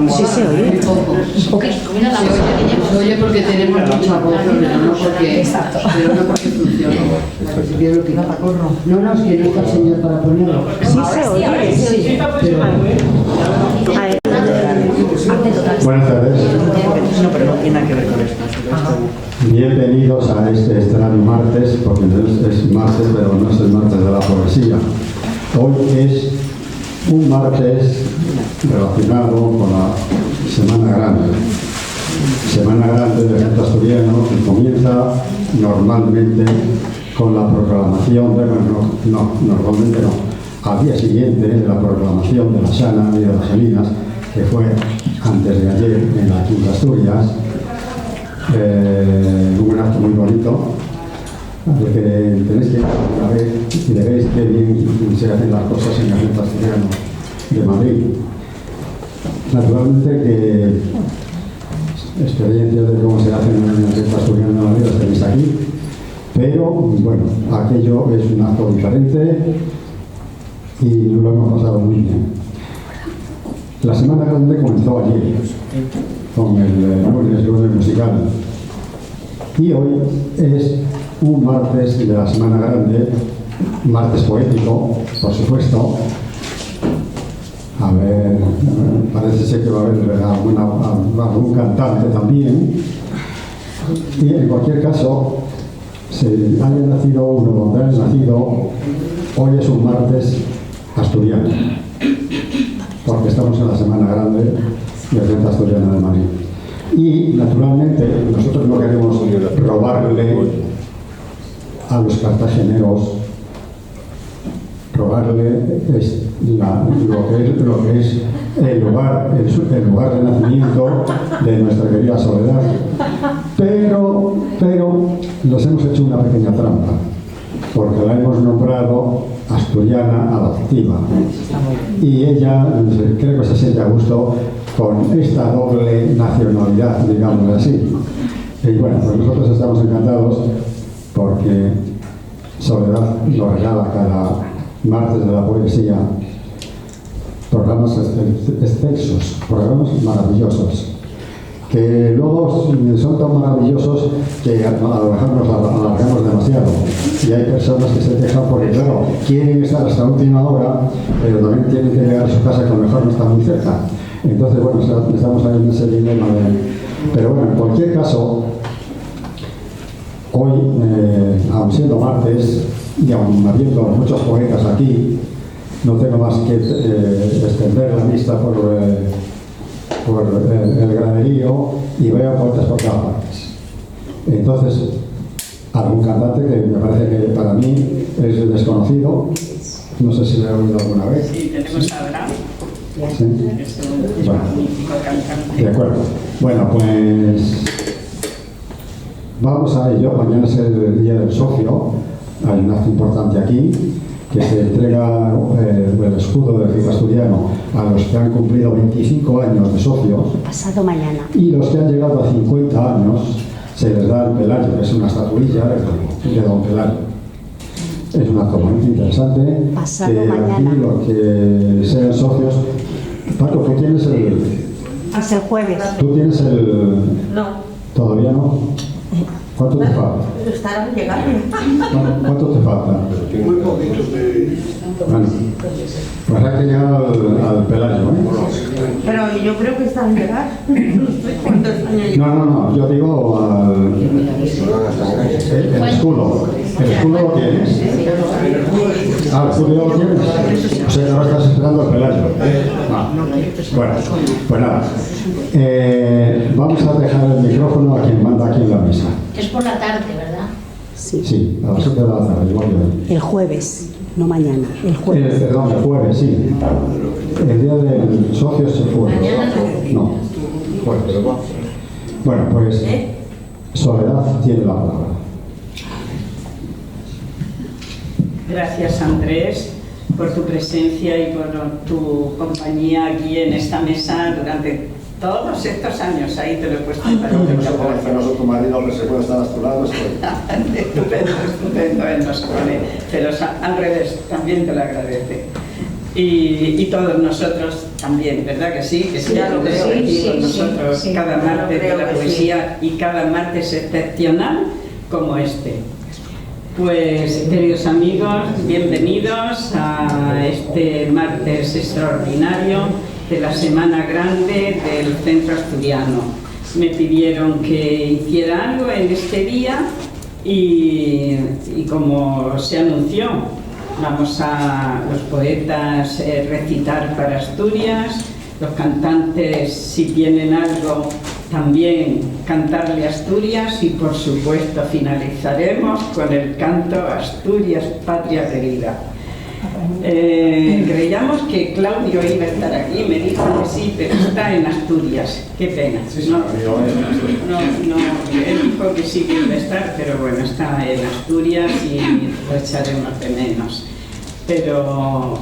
Sí, se oye. Se oye porque tenemos mucha voz, pero no porque funciona. No, es que no está el señor para ponerlo. Sí, se oye. Sí. A ver. Buenas tardes. No, pero no tiene nada que ver con esto. Bienvenidos a este extraño martes, porque no es martes, pero no es el martes de la poesía. Hoy es un martes relacionado con la Semana Grande. Semana Grande del Ejército Asturiano, que comienza normalmente con la proclamación normalmente no, al día siguiente de la proclamación de la Sana y de las Salinas, que fue antes de ayer en la Quinta Asturias. Un acto muy bonito, porque tenéis que ir una vez y veréis qué bien se hacen las cosas en el Ejército Asturiano de Madrid. Naturalmente que experiencias de cómo se hacen en el Ejército Asturiano de Madrid las tenéis aquí, pero bueno, aquello es un acto diferente y lo hemos pasado muy bien. La Semana Grande comenzó ayer con el lunes musical y hoy es un martes de la Semana Grande, martes poético, por supuesto. A ver, parece ser que va a haber algún cantante también, y en cualquier caso, si haya nacido uno donde haya nacido, hoy es un martes asturiano, porque estamos en la Semana Grande del Ejército Asturiano de Madrid. Y, naturalmente, nosotros no queremos robarle a los cartageneros, robarle lo que es el lugar de nacimiento de nuestra querida Soledad. Pero nos hemos hecho una pequeña trampa, porque la hemos nombrado asturiana adoptiva. Y ella creo que se siente a gusto con esta doble nacionalidad, digamos así. Y bueno, pues nosotros estamos encantados porque Soledad nos regala cada martes de la poesía programas excelsos, programas maravillosos, que luego son tan maravillosos que a lo mejor nos alargamos demasiado. Y hay personas que se quejan porque, claro, quieren estar hasta última hora, pero también tienen que llegar a su casa que a lo mejor no está muy cerca. Entonces, bueno, estamos ahí en ese dilema Pero bueno, en cualquier caso, hoy, aun siendo martes, y aun habiendo muchos poetas aquí, no tengo más que extender la vista por el graderío y veo poetas por todas partes. Entonces, algún cantante que me parece que para mí es desconocido, no sé si lo he oído alguna vez. Sí, tenemos a Abraham. ¿Sí? Es un magnífico cantante. De acuerdo. Bueno, pues vamos a ello. Mañana es el Día del Socio. Hay un acto importante aquí, que se entrega el escudo del Ejército Asturiano a los que han cumplido 25 años de socios. Pasado mañana. Y los que han llegado a 50 años se les da el Pelayo, que es una estatuilla de Don Pelayo. Es un acto muy interesante. Pasado que mañana. Aquí los que sean socios. Paco, tú tienes Es el jueves. ¿Tú tienes el...? No. ¿Todavía no? ¿Cuánto te falta? Estarán llegando. ¿Cuánto te falta? Muy poquitos de... Bueno, pues hay que llegar al Pelayo, ¿eh? Pero yo creo que están llegar. ¿Cuántos años llevan? No, yo digo el escudo. ¿El escudo lo tienes? Ah, ¿el escudo lo tienes? O sea, que ahora estás esperando el Pelayo. Bueno, pues nada. Vamos a dejar el micrófono a quien manda aquí en la mesa. Es por la tarde, ¿verdad? Sí. Sí, a las 7 de la tarde, igual que hoy. El jueves, no mañana. El jueves. Perdón, el jueves, sí. El día del socio es el jueves. No, jueves. Bueno, pues Soledad tiene la palabra. Gracias, Andrés, por tu presencia y por tu compañía aquí en esta mesa durante todos estos años. Ahí te lo he puesto en Fenoso tu marido que se puede estar a tu lado. Estupendo, él nos pone. Pero al revés, también te lo agradece. Y todos nosotros también, ¿verdad que sí? Que sí, ya lo creo, nosotros cada martes de la poesía y cada martes excepcional como este. Pues, queridos amigos, bienvenidos a este martes extraordinario de la Semana Grande del Centro Asturiano. Me pidieron que hiciera algo en este día y como se anunció, vamos a los poetas recitar para Asturias, los cantantes, si tienen algo, también cantarle Asturias, y por supuesto finalizaremos con el canto Asturias, patria querida. Creíamos que Claudio iba a estar aquí, me dijo que sí, pero está en Asturias. Qué pena. No, él dijo que sí que iba a estar, pero bueno, está en Asturias y lo echaremos de menos. Pero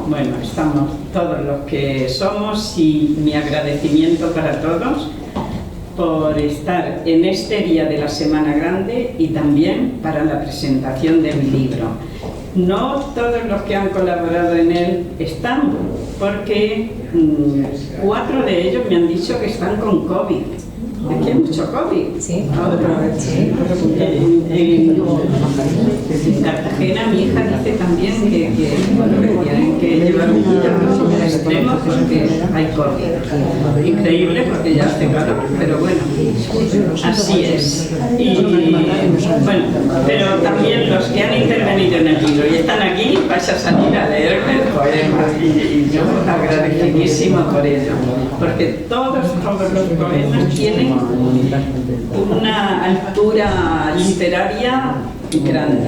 bueno, estamos todos los que somos, y mi agradecimiento para todos por estar en este día de la Semana Grande y también para la presentación de mi libro. No todos los que han colaborado en él están, porque 4 de ellos me han dicho que están con COVID. Es que hay mucho COVID. Sí. En Cartagena mi hija dice también que tienen que llevar un cuidado extremo porque hay COVID. Increíble porque ya hace calor, pero bueno, así es. Y bueno, pero también los que han intervenido en el libro y están aquí, vais a salir a leerme el poema, y yo agradecidísimo por ello, porque todos los poemas tienen una altura literaria grande.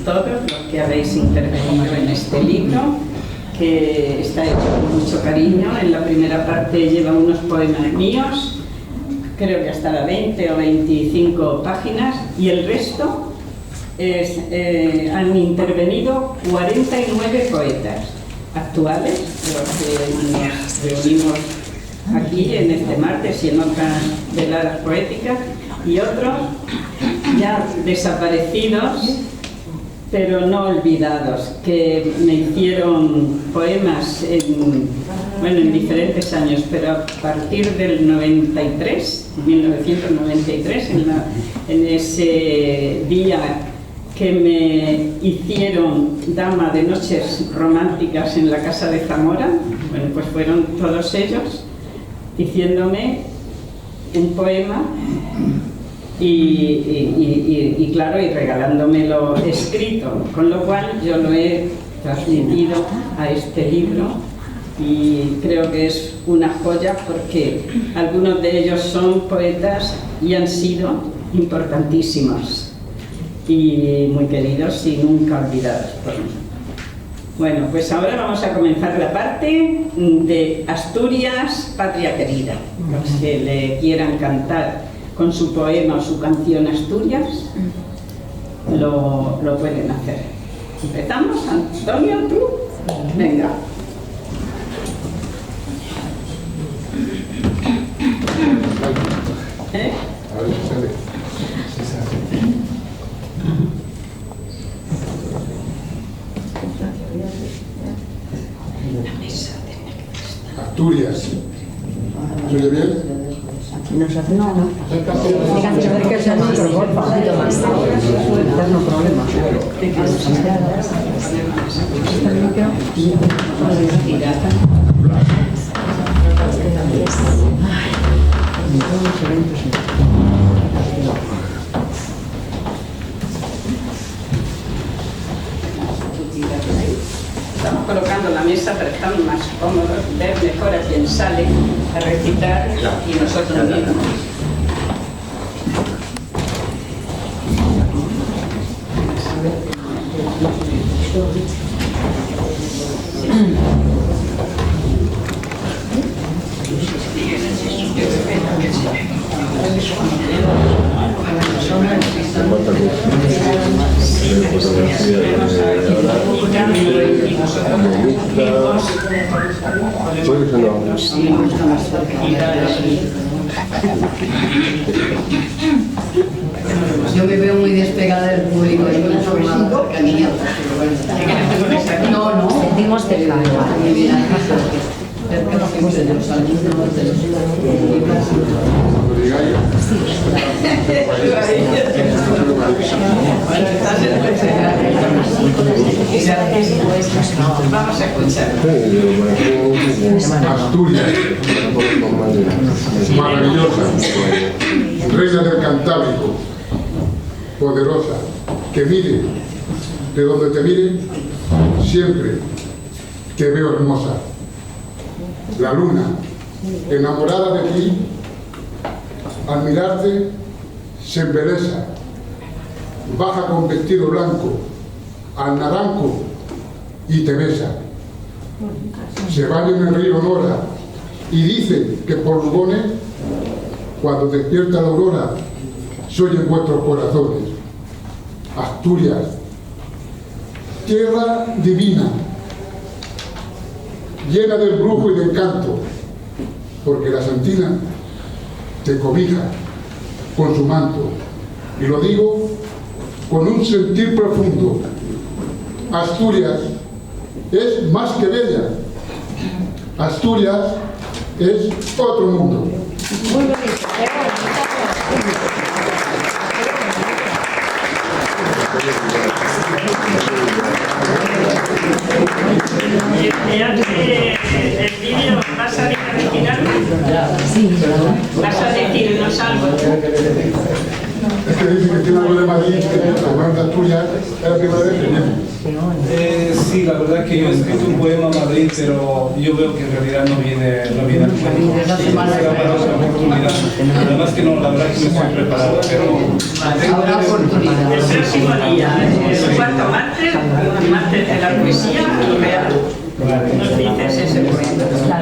Todos los que habéis intervenido en este libro, que está hecho con mucho cariño. En la primera parte lleva unos poemas míos, creo que hasta las 20 o 25 páginas, y el resto han intervenido 49 poetas actuales, los que nos reunimos aquí en este martes y en otras veladas poéticas, y otros ya desaparecidos pero no olvidados, que me hicieron poemas en diferentes años, pero a partir del 1993, en ese día que me hicieron dama de noches románticas en la Casa de Zamora, bueno, pues fueron todos ellos diciéndome un poema y claro, y regalándomelo escrito, con lo cual yo lo he transmitido a este libro, y creo que es una joya porque algunos de ellos son poetas y han sido importantísimos y muy queridos y nunca olvidados por mí. Bueno, pues ahora vamos a comenzar la parte de Asturias, patria querida. Los que le quieran cantar con su poema o su canción Asturias, lo pueden hacer. ¿Empezamos? Antonio, ¿tú? Venga. A ver si sale. Asturias. ¿Se oye bien? No se hace nada. Estamos colocando la mesa para estar más cómodos, ver mejor a quien sale a recitar y nosotros mismos. Yo me veo muy despegada del público y muy formada cercanía. No, sentimos que Vamos a escuchar. Asturias, maravillosa, reina del Cantábrico, poderosa, que mire, de donde te mire, siempre te veo hermosa. La luna, enamorada de ti, al mirarte, se embelesa, baja con vestido blanco, al naranjo y te besa. Se baña en el río Nora y dice que por Lugones, cuando despierta la aurora, se oyen vuestros corazones. Asturias, tierra divina, llena del brujo y del encanto, porque la Santina te cobija con su manto, y lo digo con un sentir profundo. Asturias es más que bella. Asturias es otro mundo. Muy bonito. El vídeo, ¿vas a retirarlo? Sí. ¿Vas a decirnos algo? Es que dice que tiene algo de Madrid, que la Guardia de Asturias es la primera vez que viene. Sí, la verdad es que yo he escrito un poema a Madrid, pero yo veo que en realidad no viene al cuento. Será para otra oportunidad. Además que no, la verdad es que no estoy preparado, pero tengo una oportunidad. El próximo día, el cuarto martes de la poesía real. Nos dices ese poema.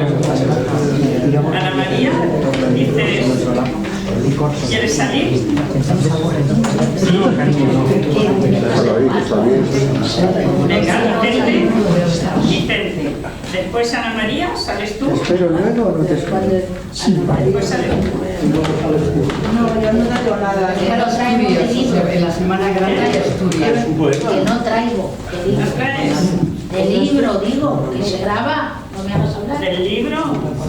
Ana María, dices, ¿quieres salir? Venga, Vicente. Después Ana María, ¿sales tú? Pero luego no te escondes. Después sales tú. No, yo no tengo nada. En la Semana Grande de Asturias. Que no traigo. ¿Nos traes? Del libro, digo, que se graba. No me hagas hablar. ¿Del libro?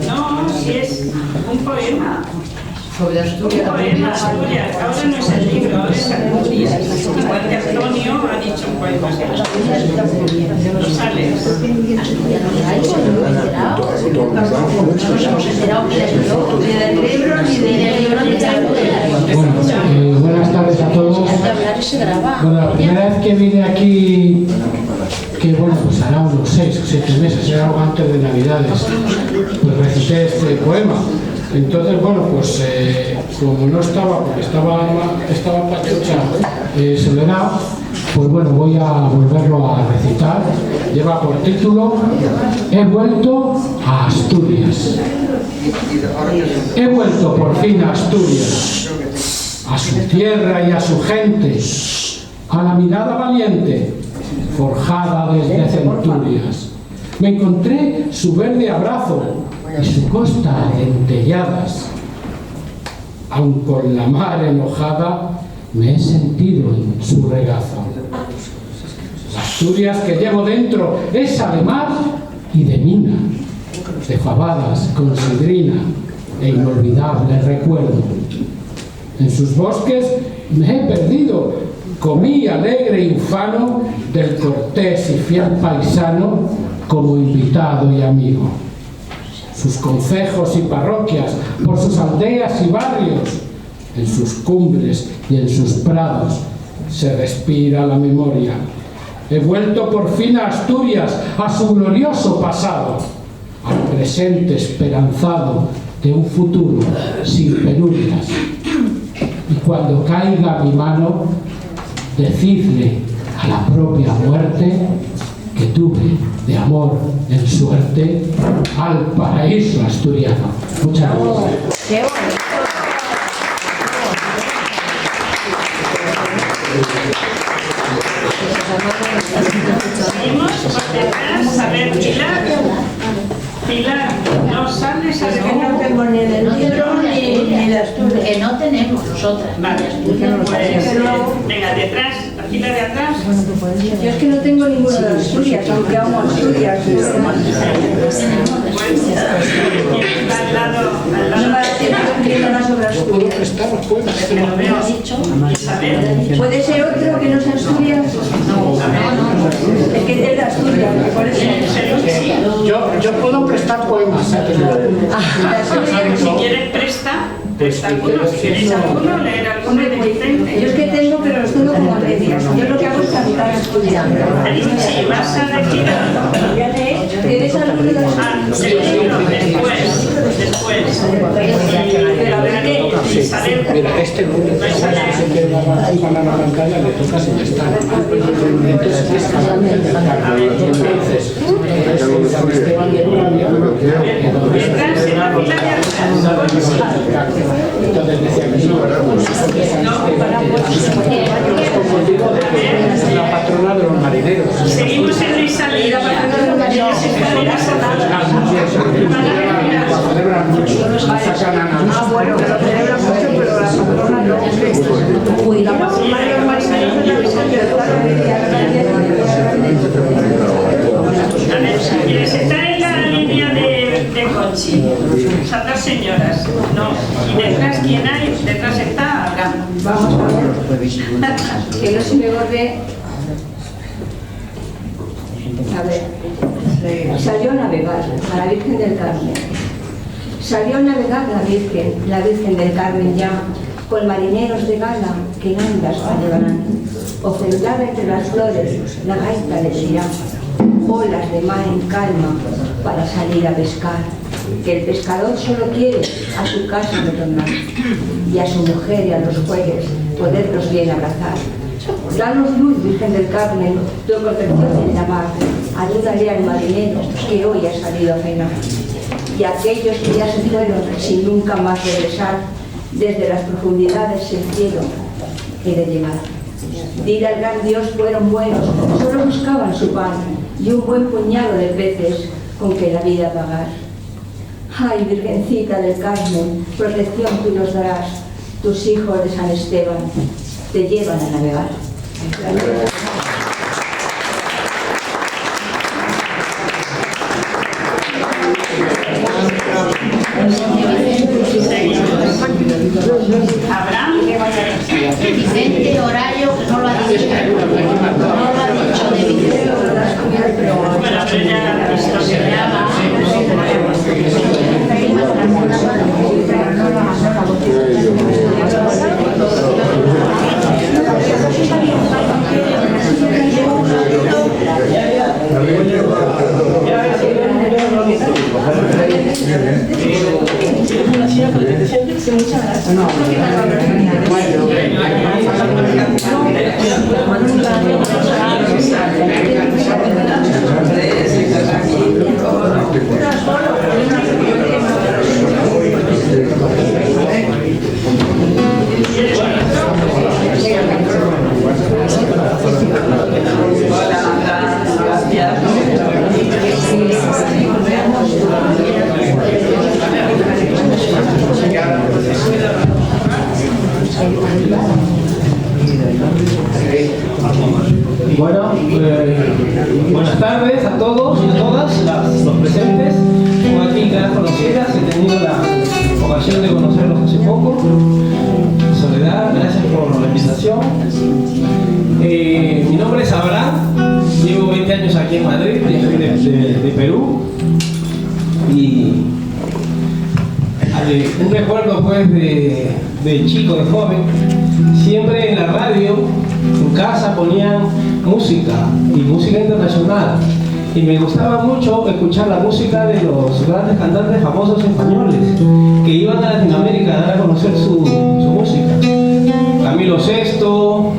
No, si es un poema. Sobre Un Asturias. poema, Asturias. Ahora no es el libro, ahora es Asturias. Igual que Antonio ha dicho un poema de Asturias. No sales. Ya no traigo, no me he enterado. No nos hemos enterado ni del libro, ni del libro, ni de Asturias. Bueno, buenas tardes a todos. Hay que hablar y se graba. Bueno, la primera vez que vine aquí, que bueno, pues hará unos 6 o 7 meses, era algo antes de Navidades, pues recité este poema. Entonces, bueno, pues como no estaba, porque estaba Pachucha Soledad, pues bueno, voy a volverlo a recitar. Lleva por título He vuelto a Asturias. He vuelto por fin a Asturias, a su tierra y a su gente, a la mirada valiente, forjada desde centurias. Me encontré su verde abrazo y su costa dentelladas. Aun con la mar enojada, me he sentido en su regazo. La Asturias que llevo dentro es además y de mina, de fabadas con sidrina e inolvidable recuerdo. En sus bosques me he perdido, comí alegre y ufano del cortés y fiel paisano como invitado y amigo. Sus concejos y parroquias, por sus aldeas y barrios, en sus cumbres y en sus prados, se respira la memoria. He vuelto por fin a Asturias, a su glorioso pasado, al presente esperanzado de un futuro sin penurias. Y cuando caiga mi mano, decidle a la propia muerte que tuve de amor en suerte al paraíso asturiano. Muchas gracias. Qué bonito. Seguimos por detrás, a ver, Pilar, no sales a Es que no tengo ni del libro ni de Asturias. Que no tenemos nosotras. Vale, pues venga, detrás, aquí la de atrás. Yo es que no tengo ninguna de Asturias, aunque amo Asturias. ¿Quién está al lado? No me da tiempo de escribir nada sobre Asturias. Que lo veo. Isabel. ¿Puede ser otro que no sea Asturias? Es que es de Asturias, por eso. Yo puedo prestar poemas. Si quieres presta alguno, si queréis alguno, leer alguno de Vicente. Yo es que tengo, pero los tengo como a medias. Yo lo que hago es cantar estudiando. Si vas a decir algo, ¿Tienes alguno de las después. Pero a ver qué, Isabel. Mira, este no le toca la pantalla, le toca sin estar. Entonces, Esteban de Urabia, Detrás en la fila de atrás. entonces decía que no, la patrona de los marineros. Seguimos en Luisa Lira, las escaleras aladas. La celebran mucho, sacan a Ah, bueno, que lo celebran mucho, pero la patrona no. Uy, la patrona de los marineros es la Virgen del Está en la línea de Conchi. Esas dos señoras. No. ¿Y detrás quién hay? Detrás está Abraham. Vamos a ver. Que no se me borre. A ver. Salió a navegar a la Virgen del Carmen. Salió a navegar la Virgen del Carmen ya, con marineros de gala que en andas llevarán. O sentada entre las flores, la gaita les irá. Olas de mar en calma para salir a pescar. Que el pescador solo quiere a su casa retornar y a su mujer y a los jueves poderlos bien abrazar. Danos luz, Virgen del Carmen, tu protección en la mar. Ayúdale al marinero que hoy ha salido a cenar. Y aquellos que ya se fueron sin nunca más regresar, desde las profundidades del cielo he de llegar. Dile al gran Dios fueron buenos, solo buscaban su pan y un buen puñado de peces con que la vida pagar. Ay, Virgencita del Carmen, protección tú nos darás, tus hijos de San Esteban te llevan a navegar. Abraham. Vicente Horario no lo ha dicho. No lo ha dicho de Vicente. Bueno, pero ya esto se llama. Bueno, buenas tardes a todos y a todas los presentes, como aquí caras conocidas. He tenido la ocasión de conocerlos hace poco. Soledad, gracias por la invitación. Mi nombre es Abraham, llevo 20 años aquí en Madrid, de Perú, y un recuerdo pues de chico, de joven, siempre en la radio, en casa ponían música y música internacional, y me gustaba mucho escuchar la música de los grandes cantantes famosos españoles que iban a Latinoamérica a dar a conocer su música. Camilo Sesto,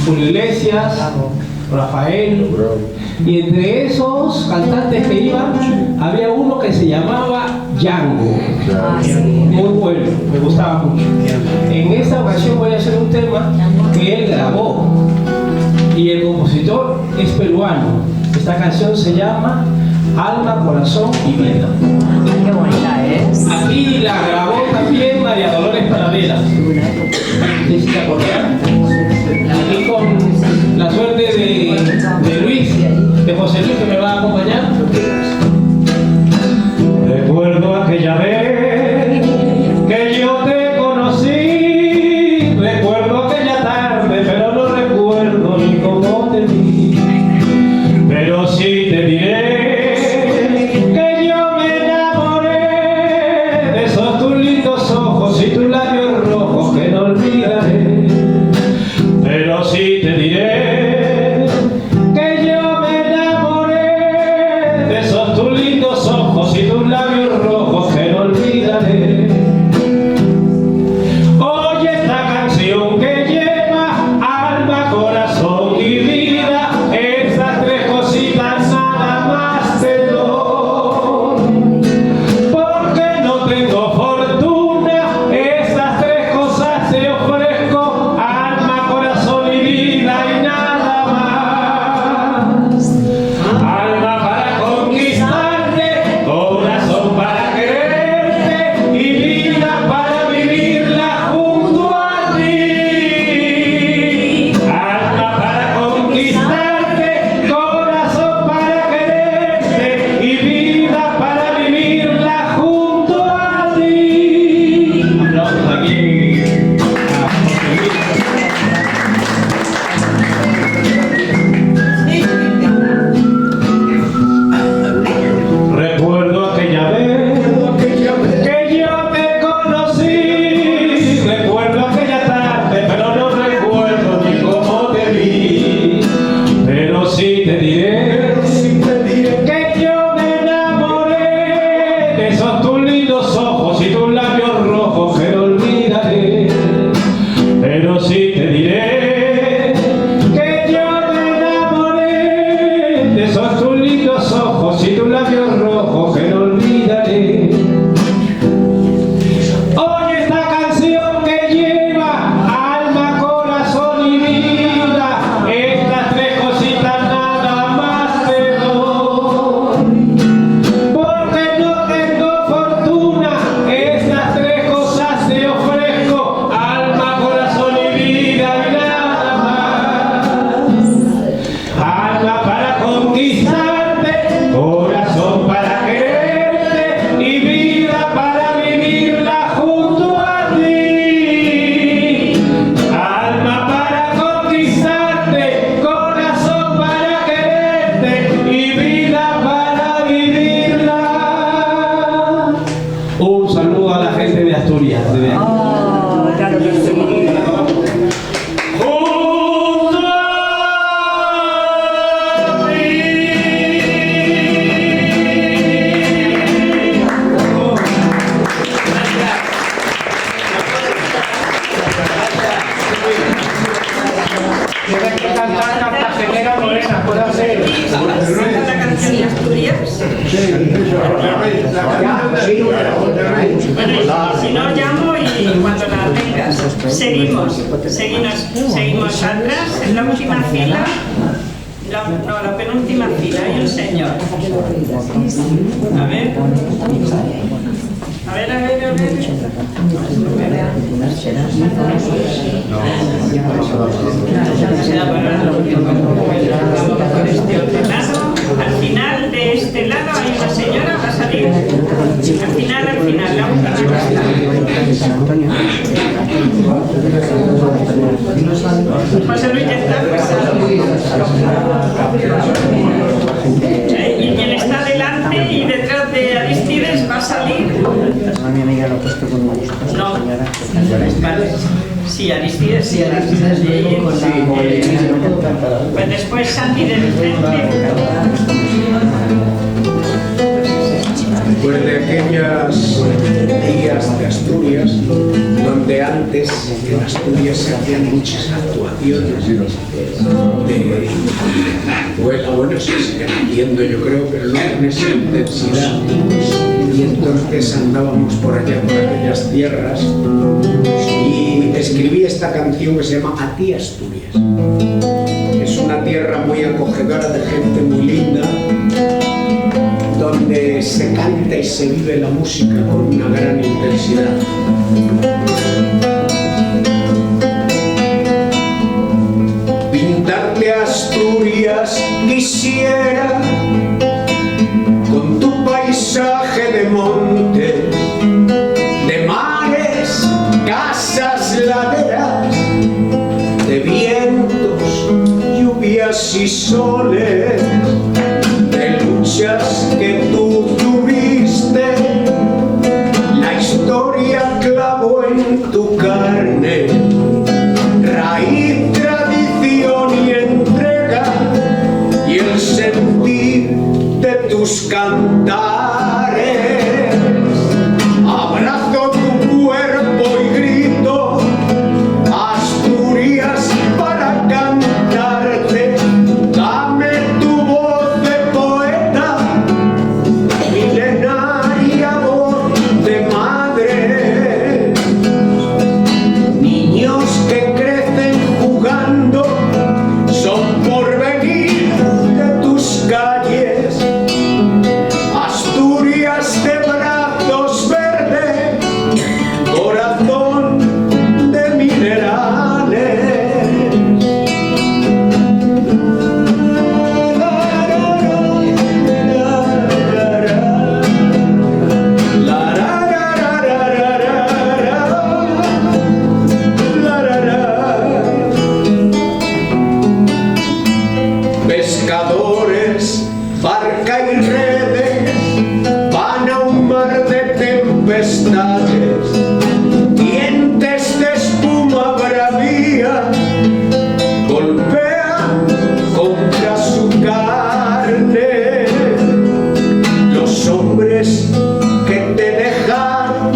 Julio Iglesias, Rafael, y entre esos cantantes que iban había uno que se llamaba Django, muy bueno, me gustaba mucho. En esta ocasión voy a hacer un tema que él grabó y el compositor es peruano. Esta canción se llama Alma, Corazón y Vida. Qué bonita es. Aquí la grabó también María Dolores Paradela, Jessica Correa, aquí con de Luis, de José Luis, que me va a acompañar. Recuerdo aquella vez que yo te conocí, recuerdo aquella tarde, pero no recuerdo ni cómo te vi. Pero sí te diré que yo me enamoré de esos tus lindos ojos y tus labios rojos que no olvidaré. Pero sí te diré que yo me enamoré de esos tus lindos ojos y tus labios rojos que no olvidaré. Oye esta canción que lleva alma, corazón y vida, esas tres cositas nada más te doy. Porque no tengo fortuna, esas tres cosas te ofrezco, alma, corazón y vida y nada más. Alma para conquistarte, corazón para quererte y vida para vivirla junto a ti. Alma para conquistarte, corazón para quererte y vida para vivirla junto a ti. Aplausos aquí a José Luis. Recuerdo aquella vez que yo te conocí, recuerdo aquella tarde, pero no recuerdo ni cómo te vi. Pero sí te diré que yo me enamoré de esos tus lindos ojos y tus labios rojos que no olvidaré. Pero sí te diré que yo me enamoré de esos tus lindos ojos y tus labios rojos que no olvidaré. Oye esta canción que lleva alma, corazón y vida, estas tres cositas nada más te doy. Porque no tengo fortuna, estas tres cosas te ofrezco, alma, corazón y vida y nada más. Alma para conquistarte, corazón para quererte y vida para vivirla junto a ti. Alma para conquistarte, corazón para quererte y vida para vivirla. Un saludo a la gente de Asturias. De verdad. Oh, claro que sí. Junto a Tiene que cantar Cartagena Morena, puede hacer. ¿La canción de Asturias? Bueno, si no llamo y cuando la tengas. Seguimos atrás, en la última fila. La penúltima fila, hay un señor. A ver. Al final de este lado hay una señora, va a salir. Al final, la última. José Luis ya está pasado. Y quien está delante y detrás de Aristides va a salir. Mi amiga lo ha puesto con gusto. No, vale. Sí, Aristides, sí, Aristides de ahí. Pues después Santi de Vicente. Pues de aquellas días de Asturias, donde antes en Asturias se hacían muchas actuaciones bueno, se siguen haciendo yo creo, pero no con esa intensidad. Y entonces andábamos por allá, por aquellas tierras, y escribí esta canción que se llama A ti Asturias. Es una tierra muy acogedora, de gente muy linda, donde se canta y se vive la música con una gran intensidad. Pintarle a Asturias Asturias quisiera, con tu paisaje de montes, de mares, casas, laderas, de vientos, lluvias y soles, de luchas que tú tuviste, la historia clavó en tu carne, raíz, tradición y entrega, y el sentir de tus cantares. Abrazo tu cuerpo y grito, Asturias, para cantarte. Dame tu voz de poeta, milenaria voz de madre. Niños que crecen jugando son porvenir de tus calles. Asturias de brazos verdes, corazón de minerales. Pescadores, barca y redes, van a un mar de tempestades, dientes de espuma bravía, golpean contra su carne. Los hombres que te dejan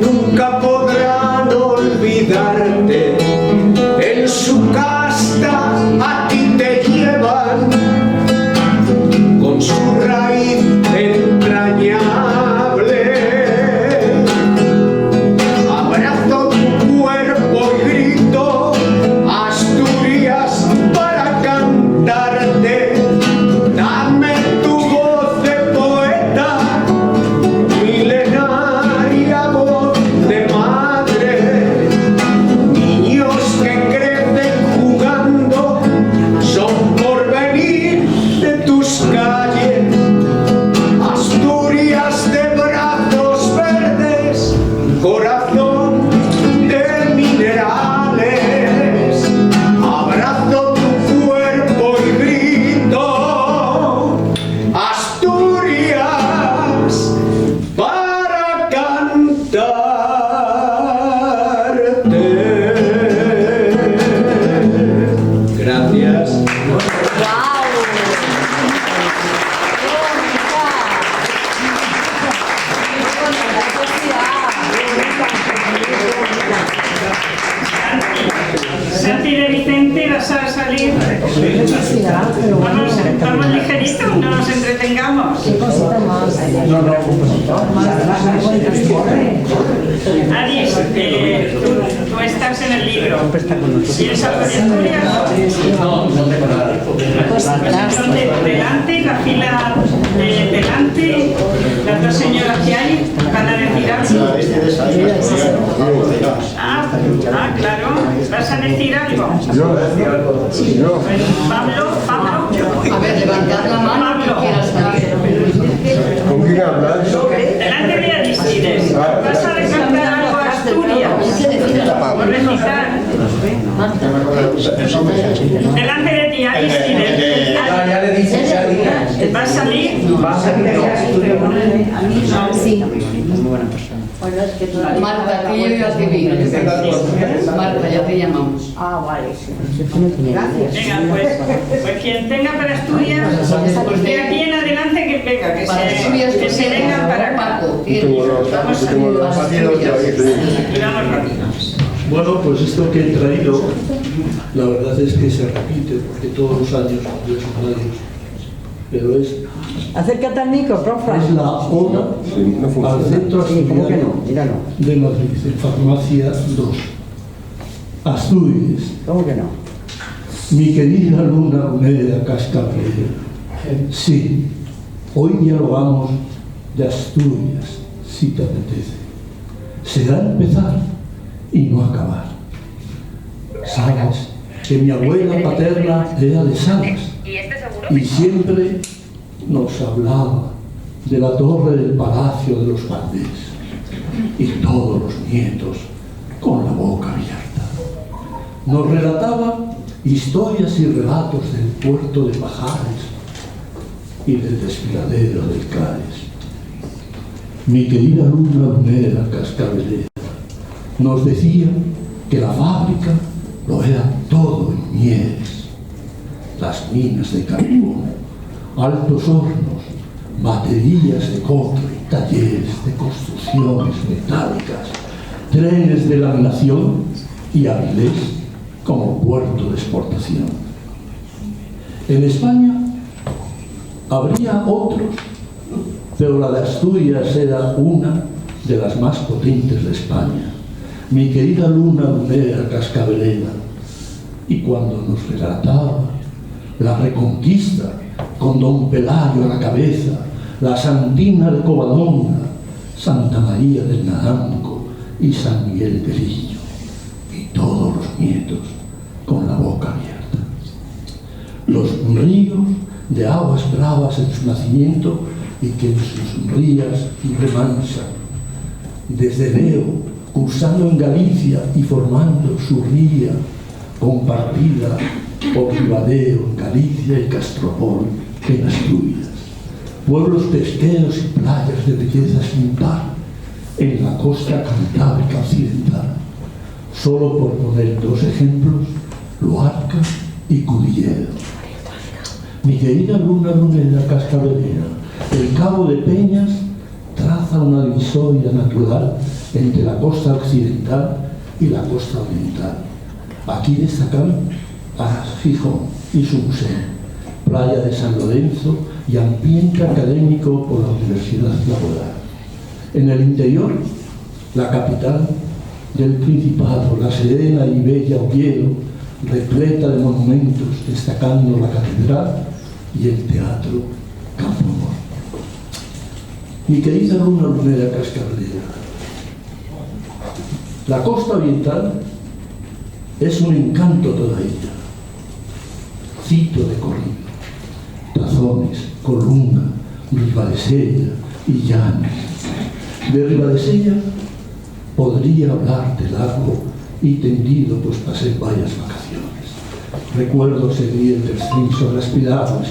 nunca podrán olvidarte. En su casta a ti te llevan con su raíz entrañable. Abrazo tu cuerpo y grito, Asturias, para cantarte. Dame tu voz de poeta, milenaria voz de madre. Niños que crecen jugando son porvenir de tus calles. Asturias de brazos verdes, corazón de minerales. Abrazo tu cuerpo y grito, Asturias, para cantarte. Gracias. Santi de Vicente, ¿vas a salir? Vamos ligerito, no nos entretengamos. Aris, tú estás en el libro. ¿Quieres hablar de Asturias? No tengo nada. Son delante, la fila delante, las dos señoras que hay van a decir algo. Claro. ¿Vas a decir algo? Yo. Pablo. A ver, levantad la mano que quieras salir. ¿Con quién hablas? Delante de Aristides. ¿Vas a resaltar algo a Asturias? ¿O recitar? Delante de ti, Aristides. Ya le dices, ya digas. ¿Vas a salir? Va a salir de Asturias. Sí. Muy buena persona. Marta, que yo ya te vi. Marta, ya te llamamos. Vale. Gracias. Venga, pues quien tenga para Asturias, de aquí en adelante que venga, que se venga para acá. Vamos rápido. Bueno, pues esto que he traído, la verdad es que se repite, porque todos los años de esos radios, pero es Acércate al micro, profe. Es la oda al Centro Asturiano de Madrid, en Farmacia 2. Asturias. ¿Cómo que no? Mi querida alumna Uneda Cascabel. Sí, hoy dialogamos de Asturias, si te apetece. Será empezar y no acabar. ¿Sabes? que mi abuela paterna era de Salas y siempre nos hablaba de la torre del Palacio de los Valdés y todos los nietos con la boca abierta. Nos relataba historias y relatos del puerto de Pajares y del desfiladero del Cares. Mi querida Luna Lunera Cascabelera nos decía que la fábrica lo era todo en Mieres, las minas de carbón, altos hornos, baterías de cobre, talleres de construcciones metálicas, trenes de laminación y Avilés como puerto de exportación. En España habría otros, pero la de Asturias era una de las más potentes de España. Mi querida Luna Lunera Cascabelera, y cuando nos relataba la Reconquista con don Pelayo a la cabeza, la Santina de Covadonga, Santa María del Naranco y San Miguel de Lillo, y todos los nietos con la boca abierta. Los ríos de aguas bravas en su nacimiento y que en sus rías remansan, desde Leo, cursando en Galicia y formando su ría compartida por Ribadeo en Galicia y Castropol en Asturias. Pueblos pesqueros y playas de belleza sin par en la costa cantábrica occidental. Solo por poner dos ejemplos, Luarca y Cudillero. Mi querida Luna Lunera Cascabelera, el Cabo de Peñas traza una divisoria natural entre la costa occidental y la costa oriental. Aquí destacan a Gijón y su museo, Playa de San Lorenzo y ambiente académico por la Universidad Laboral. En el interior, la capital del Principado, la serena y bella Oviedo, repleta de monumentos, destacando la catedral y el teatro Campoamor. Mi querida Luna Lunera Cascabelera, la costa oriental es un encanto toda ella. Cito de corrido: Tazones, Colunga, Ribadesella y Llanes. De Ribadesella podría hablarte largo y tendido, pues pasé varias vacaciones. Recuerdo seguir el descenso de las Pirámides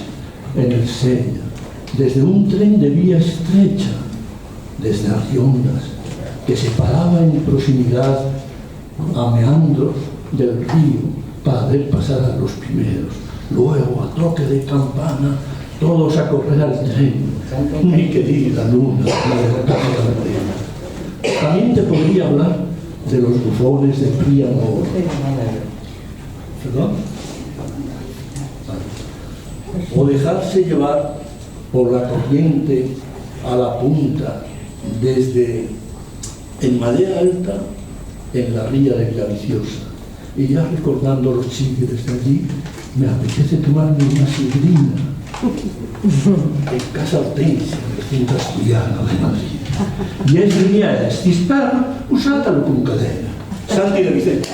en el Sella, desde un tren de vía estrecha, desde Arriondas, que se paraba en proximidad a meandros del río para ver pasar a los primeros. Luego, a toque de campana, todos a correr al tren. Mi querida Luna, la de la Casa de la Arena. También te podría hablar de los bufones de Priamor. ¿Perdón? O dejarse llevar por la corriente a la punta, desde en Marea Alta, en la ría de Villaviciosa. Y ya recordando los chigres de allí, me apetece tomarme una sidrina en Casa Hortensia, en el centro asturiano de Madrid. Y es mía, es dispara, usátalo con cadena. Santi de Vicente.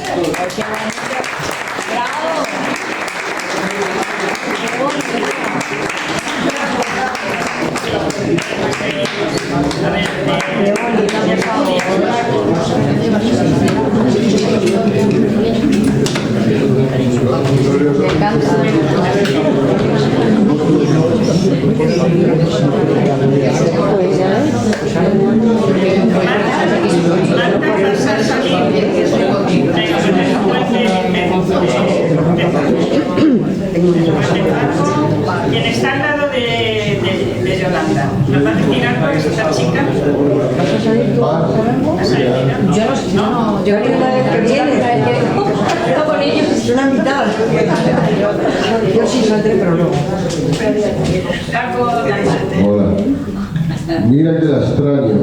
Quien está al lado de Yolanda, ¿nos va a decir algo de esta chica? Yo no, yo creo que viene. Yo con ellos es una mitad. Yo sí saldré, pero no. Hola. Mira que la extraño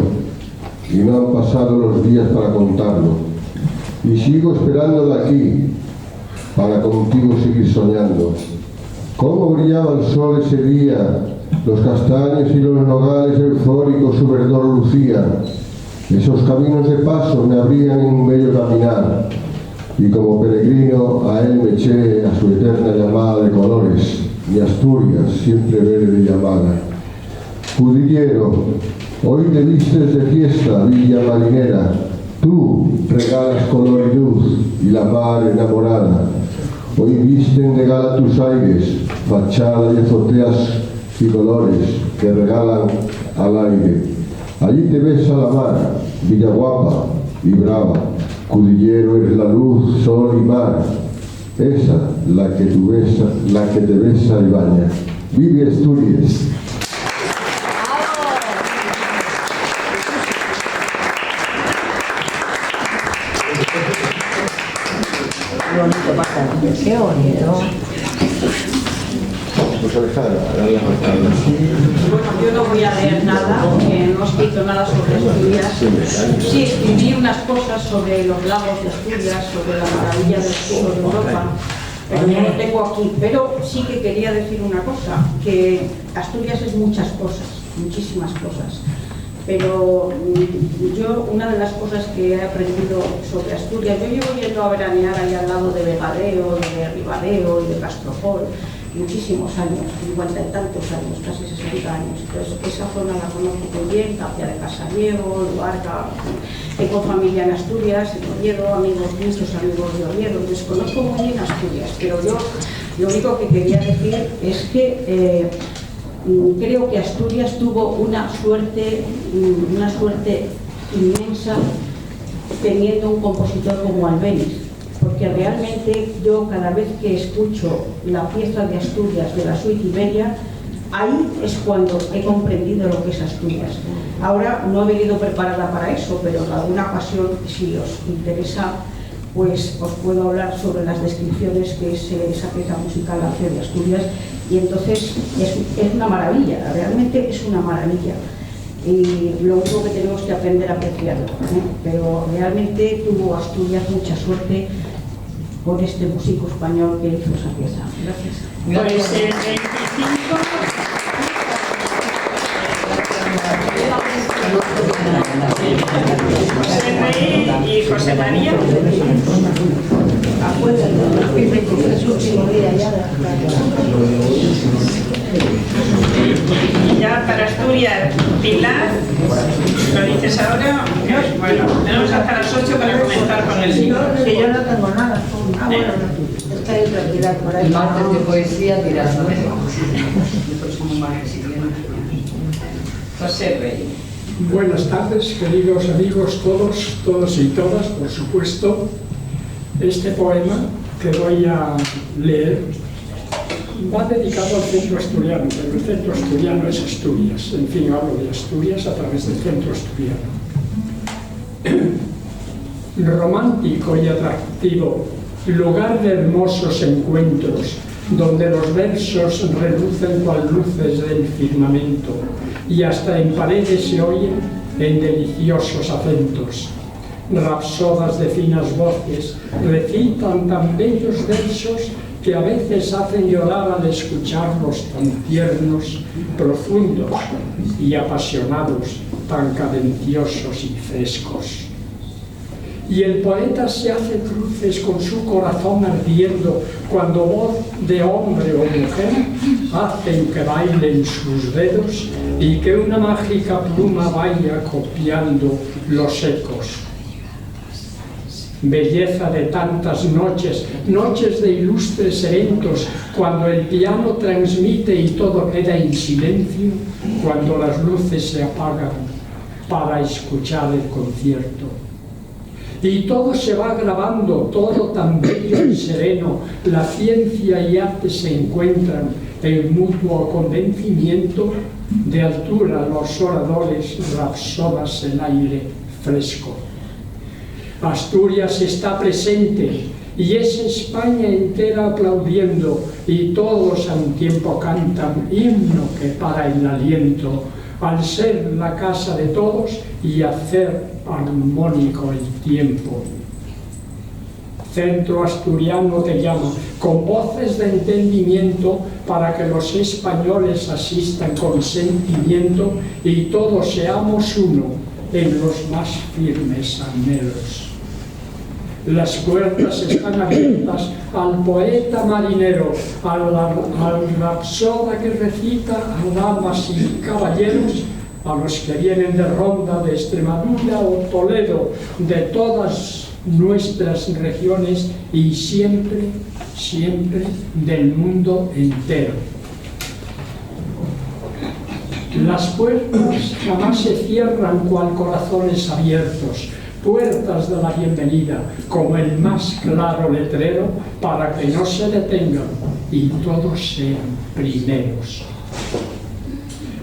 y no han pasado los días para contarlo. Y sigo esperándola aquí para contigo seguir soñando. Cómo brillaba el sol ese día, los castaños y los nogales eufóricos su verdor lucía. Esos caminos de paso me abrían en un bello caminar. y como peregrino a él me eché a su eterna llamada de colores, mi Asturias, siempre verde llamada. Cudillero, hoy te vistes de fiesta, villa marinera, tú regalas color y luz y la mar enamorada. Hoy visten de gala tus aires, fachada y azoteas y colores que regalan al aire. Allí te besa la mar, villa guapa y brava. Cudillero eres la luz, sol y mar. Esa la que te besa y baña. Vive Asturias. Qué bonito. Pues Alejandra, Bueno, yo no voy a leer nada, porque no he escrito nada sobre Asturias. Sí, escribí unas cosas sobre los lagos de Asturias, sobre la maravilla del sur de Europa, pero no lo tengo aquí. Pero sí que quería decir una cosa, que Asturias es muchas cosas, muchísimas cosas. Pero yo, una de las cosas que he aprendido sobre Asturias, yo llevo yendo a veranear ahí al lado de Vegadeo, de Ribadeo y de Castropol, muchísimos años, 50 y tantos años, casi 60 años. Entonces, esa zona la conozco muy bien, Tapia de Casariego, Luarca, tengo familia en Asturias, en Oviedo, muchos amigos de Oviedo, entonces conozco muy bien Asturias, pero yo lo único que quería decir es que creo que Asturias tuvo una suerte inmensa teniendo un compositor como Albéniz, porque realmente yo cada vez que escucho la pieza de Asturias de la suite Iberia, ahí es cuando he comprendido lo que es Asturias. Ahora no he venido preparada para eso, pero en alguna ocasión, si os interesa, pues os puedo hablar sobre las descripciones que esa pieza musical hace de Asturias, y entonces es una maravilla, realmente es una maravilla. Y lo único que tenemos que aprender a apreciarlo, pero realmente tuvo Asturias mucha suerte con este músico español que hizo esa pieza. Gracias. Pues el 25... José Rey y José María. Y ya para Asturias, Pilar, lo dices ahora, bueno, tenemos hasta las 8 para comenzar con el libro. Que yo no tengo nada. Ah, bueno, está ahí tranquila por ahí. Martes de poesía tirando. José Rey. Buenas tardes, queridos amigos, todos y todas, por supuesto. Este poema que voy a leer va dedicado al centro asturiano, pero el centro asturiano es Asturias. En fin, hablo de Asturias a través del centro asturiano. Romántico y atractivo, lugar de hermosos encuentros, donde los versos relucen cual luces del firmamento, y hasta en paredes se oyen en deliciosos acentos. Rapsodas de finas voces recitan tan bellos versos que a veces hacen llorar al escucharlos, tan tiernos, profundos y apasionados, tan cadenciosos y frescos. Y el poeta se hace cruces con su corazón ardiendo cuando voz de hombre o mujer hacen que bailen sus dedos y que una mágica pluma vaya copiando los ecos. Belleza de tantas noches, noches de ilustres eventos, cuando el piano transmite y todo queda en silencio, cuando las luces se apagan para escuchar el concierto. Y todo se va grabando, todo tan bello y sereno, la ciencia y arte se encuentran en mutuo convencimiento, de altura los oradores rapsodas el aire fresco. Asturias está presente y es España entera aplaudiendo, y todos a un tiempo cantan himno que para el aliento, al ser la casa de todos y hacer armónico el tiempo. Centro asturiano te llama, con voces de entendimiento, para que los españoles asistan con sentimiento y todos seamos uno en los más firmes anhelos. Las puertas están abiertas al poeta marinero, al rapsoda que recita a damas y caballeros, a los que vienen de Ronda, de Extremadura o Toledo, de todas nuestras regiones y siempre, siempre del mundo entero. Las puertas jamás se cierran cual corazones abiertos, puertas de la bienvenida, como el más claro letrero, para que no se detengan y todos sean primeros.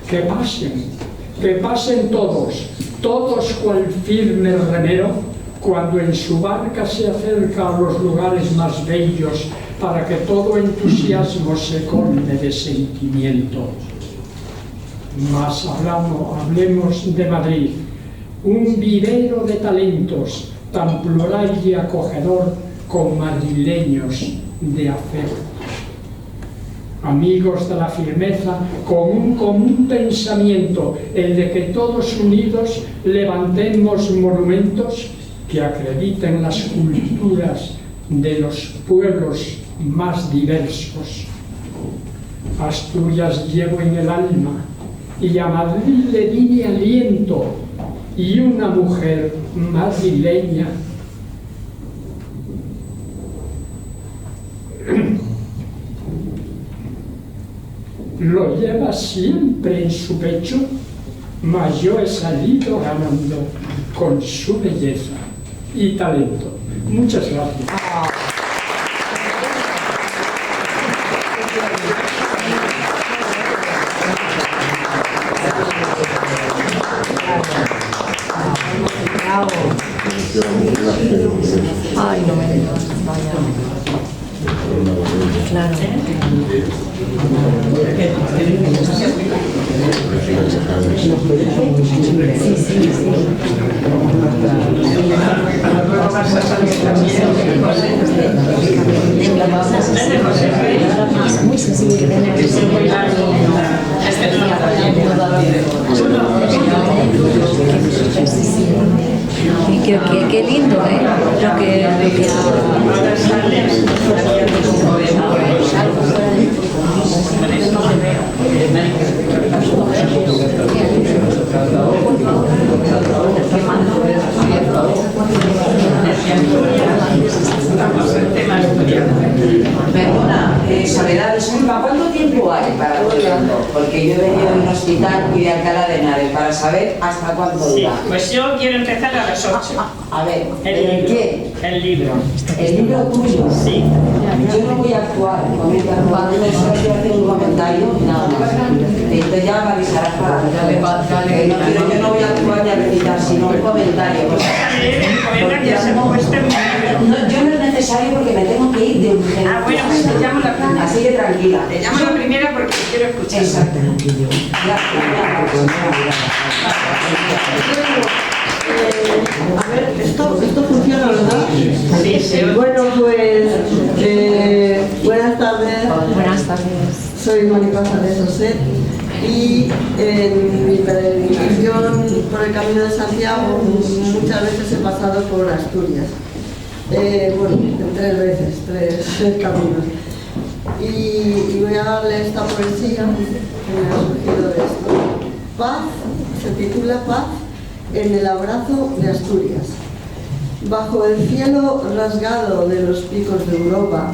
Que pasen todos, todos cual firme remero, cuando en su barca se acerca a los lugares más bellos, para que todo entusiasmo se colme de sentimiento. Mas hablemos de Madrid, un vivero de talentos, tan plural y acogedor, con madrileños de afecto. Amigos de la firmeza, con un común pensamiento, el de que todos unidos levantemos monumentos que acrediten las culturas de los pueblos más diversos. Asturias llevo en el alma, y a Madrid le di aliento, y una mujer madrileña lo lleva siempre en su pecho, mas yo he salido ganando con su belleza y talento. Muchas gracias. Ay, no me dejas. Claro. Muy sensible. Qué lindo, ¿eh? Lo que Perdona, Soledad, disculpa, ¿cuánto tiempo hay para todo esto? Porque yo he venido de un hospital y de Alcalá de Henares para saber hasta cuánto dura. Pues yo quiero empezar a las 8. A ver, ¿qué? El libro. ¿El libro tuyo? Sí. Yo no voy a actuar, cuando solo quiero hacer un comentario, nada más. Entonces ya me avisarás para yo no voy a actuar ni a recitar, sino un comentario. Yo no es necesario porque me tengo que ir de urgencia. Ah, bueno, pues te llamo la primera. Así que tranquila. Te llamo la primera porque quiero escuchar. Exacto. a ver, esto funciona, ¿verdad? Sí, sí. Bueno, pues buenas tardes. Buenas tardes. Soy Maripaz de Soset y en mi peregrinación por el Camino de Santiago muchas veces he pasado por Asturias. Bueno, 3 veces, 3 caminos. Y voy a darle esta poesía que me ha surgido de esto. Paz, se titula Paz en el abrazo de Asturias. Bajo el cielo rasgado de los picos de Europa,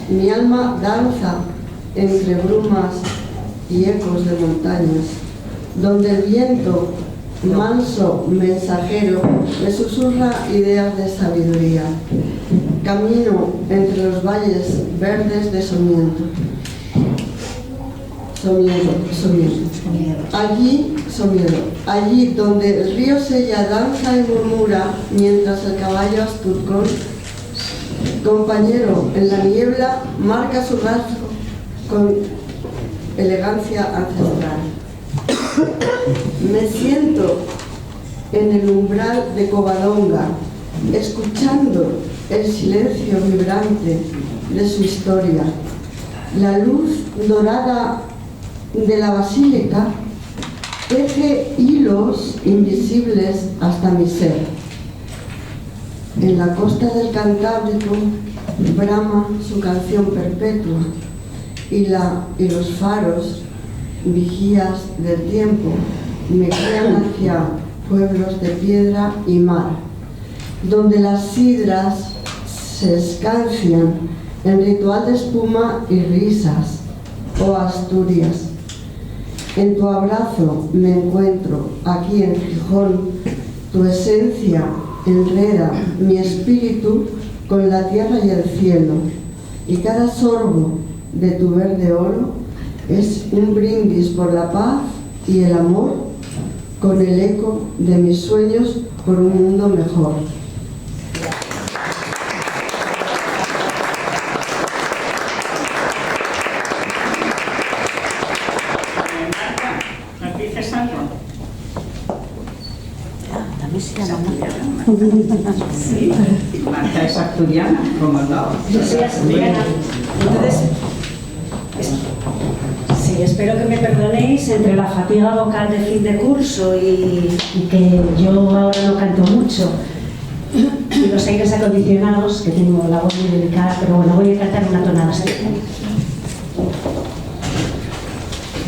mi alma danza entre brumas y ecos de montañas, donde el viento, manso mensajero, me susurra ideas de sabiduría. Camino entre los valles verdes de Somiento. Allí donde el río Sella danza y murmura mientras el caballo asturcón, compañero en la niebla, marca su rastro con elegancia ancestral. Me siento en el umbral de Covadonga, escuchando el silencio vibrante de su historia. La luz dorada de la basílica teje hilos invisibles hasta mi ser. en la costa del Cantábrico brama su canción perpetua y los faros, vigías del tiempo, me guían hacia pueblos de piedra y mar, donde las sidras se escancian en ritual de espuma y risas. Oh Asturias, en tu abrazo me encuentro, aquí en Gijón, tu esencia enreda mi espíritu con la tierra y el cielo, y cada sorbo de tu verde oro es un brindis por la paz y el amor, con el eco de mis sueños por un mundo mejor. Sí, Marta es asturiana, como no. Yo soy asturiana. Entonces, sí, espero que me perdonéis entre la fatiga vocal de fin de curso y que yo ahora no canto mucho y los aires acondicionados, que tengo la voz muy delicada, pero bueno, voy a cantar una tonada asturiana.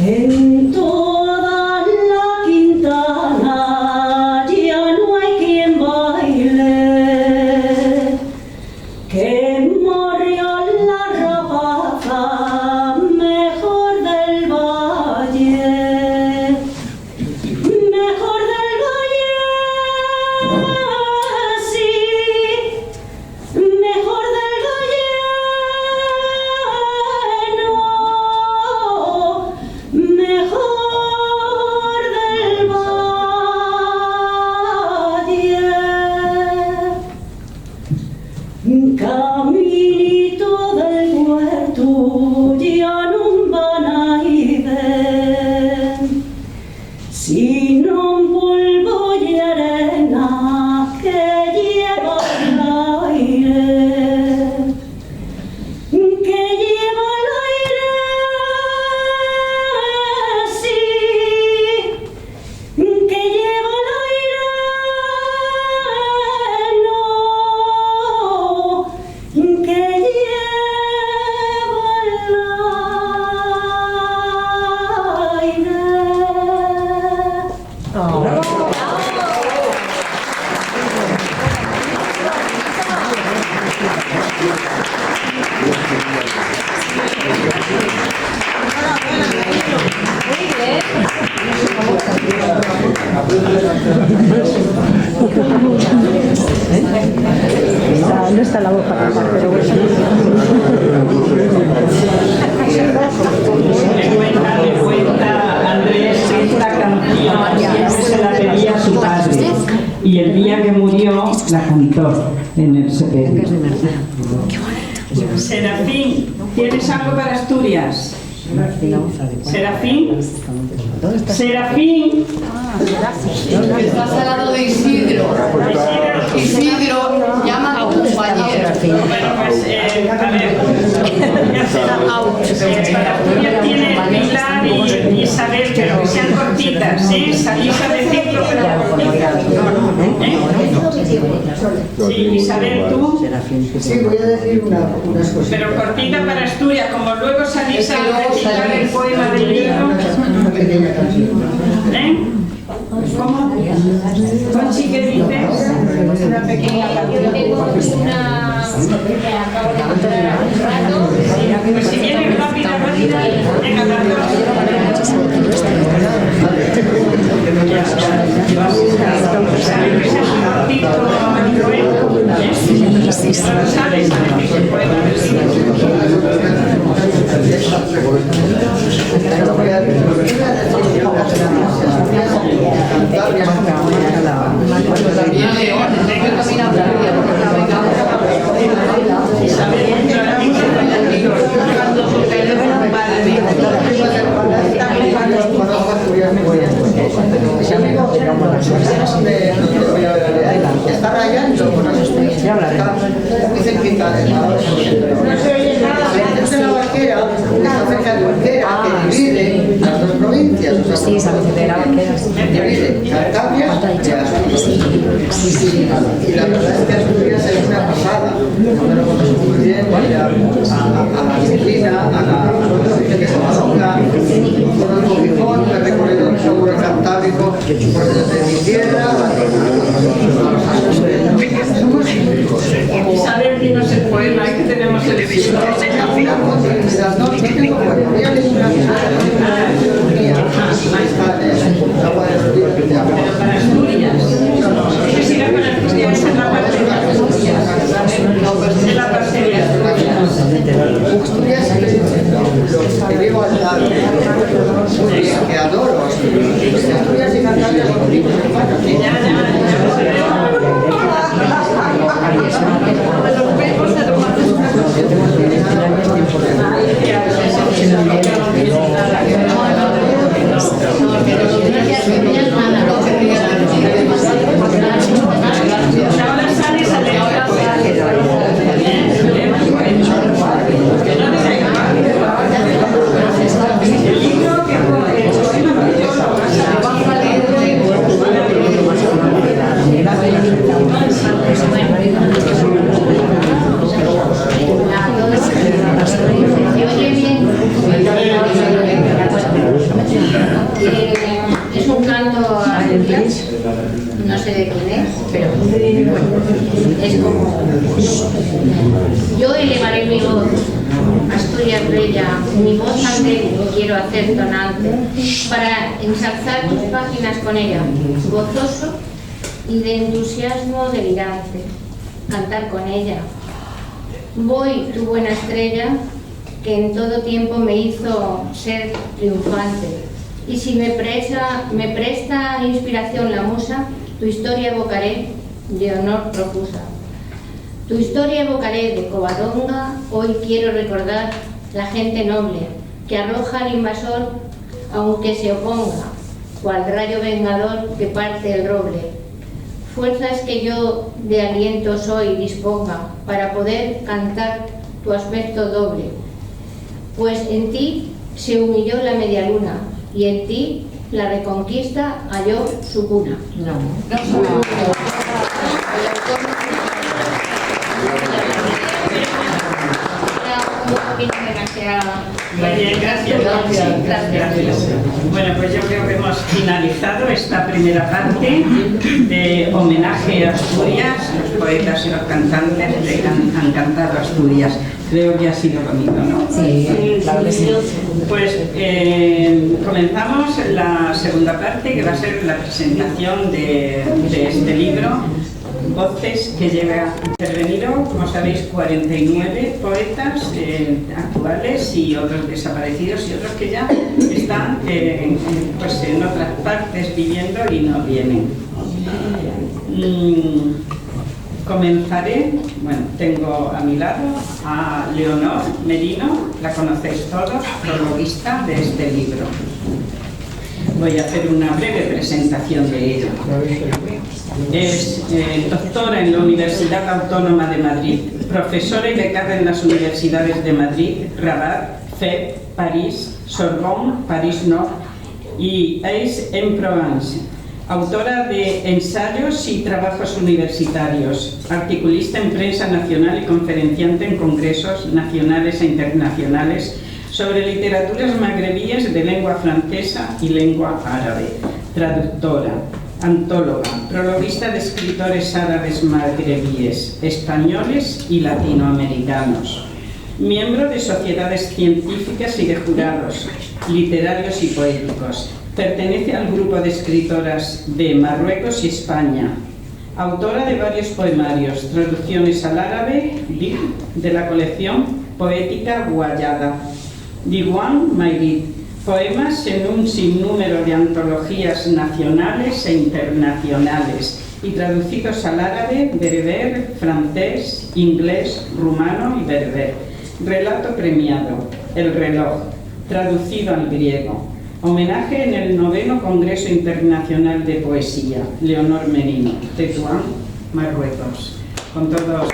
En toda la Quintana ya no hay quien baile, que murió la rapaza mejor del valle, sí, mejor del valle, no, mejor del valle. Caminito del puerto ya no van a ir, sino un polvo y arena que lleva el aire, que lleva el aire, sí, que lleva el aire, no, que lleva el aire. No está la voz para cantar, pero bueno. Le cuenta Andrés que esta canción siempre se la pedía a su padre y el día que murió la cantó en el sepelio. Serafín, ¿tienes algo para Asturias? ¿Serafín? ¡Serafín! Estás al lado de Isidro. Isidro, llama a tu compañero. Bueno, pues, a ver, Asturias tiene Pilar y Isabel, pero que sean cortitas, ¿sí? Salís a decirlo, pero cortitas. Sí, Isabel, ¿tú? Sí, voy a decir unas cosas. Pero cortita para Asturias, como luego salís a recitar el poema del libro. Una pequeña canción. ¿Cómo? Conchi, ¿qué dices? Una pequeña canción. Yo tengo una que acabo de encontrar hace un rato. Pues si vienen rápida, venga, las dos. ¿Sabes que es un cortito cruento? ¿Sabes a decir el poema del libro? Está rayando con las estrellas. Dicen que no se oye nada. Es de la Barquera, que está cerca de Barquera, que divide las dos provincias. Sí, esa vez de la Barquera. Divide Cantabria y Asturias. Y la verdad es que Asturias muy bien, a la Argentina, a la Colombia, todo el Cobijón, he recorrido todo el Cantábrico, desde mi tierra Isabel, dinos el poema que tenemos el libro. No tengo poema, yo leí una pero para Asturias. Que siga para Asturias en la parte de Asturias. En la parte de Asturias que vivo al lado, que adoro Asturias y Cantabria. Es un canto a Asturias, no sé de quién es, pero es como: yo elevaré mi voz, Asturias bella, mi voz ante quiero hacer tonante, para ensalzar tus páginas con ella, gozoso y de entusiasmo delirante, cantar con ella. Voy, tu buena estrella, que en todo tiempo me hizo ser triunfante. Y si me presta inspiración la musa, tu historia evocaré de honor profusa. Tu historia evocaré de Covadonga, hoy quiero recordar la gente noble, que arroja al invasor aunque se oponga, cual rayo vengador que parte el roble. Fuerzas que yo de aliento soy disponga, para poder cantar tu aspecto doble. Pues en ti se humilló la media luna, y en ti la reconquista halló su cuna. Gracias. Bueno, pues yo creo que hemos finalizado esta primera parte de homenaje a Asturias. Los poetas y los cantantes han cantado Asturias. Creo que ha sido bonito, ¿no? Sí, claro que sí. Pues comenzamos la segunda parte, que va a ser la presentación de este libro, Voces, que lleva intervenido, como sabéis, 49 poetas actuales y otros desaparecidos y otros que ya están pues en otras partes viviendo y no vienen. Comenzaré, bueno, tengo a mi lado a Leonor Merino, la conocéis todos, prologuista de este libro. Voy a hacer una breve presentación de ella. Es doctora en la Universidad Autónoma de Madrid, profesora y becada en las universidades de Madrid, Rabat, FED, París, Sorbonne, París Nord y Aix-en-Provence. Autora de ensayos y trabajos universitarios, articulista en prensa nacional y conferenciante en congresos nacionales e internacionales sobre literaturas magrebíes de lengua francesa y lengua árabe, traductora, antóloga, prologuista de escritores árabes magrebíes, españoles y latinoamericanos, miembro de sociedades científicas y de jurados literarios y poéticos. Pertenece al grupo de escritoras de Marruecos y España. Autora de varios poemarios, traducciones al árabe, de la colección poética Guayada, Diwan Mayrid, poemas en un sinnúmero de antologías nacionales e internacionales y traducidos al árabe, bereber, francés, inglés, rumano y berber. Relato premiado, El reloj, traducido al griego. Homenaje en el 9º Congreso Internacional de Poesía, Leonor Merino, Tetuán, Marruecos. Con todos vosotros.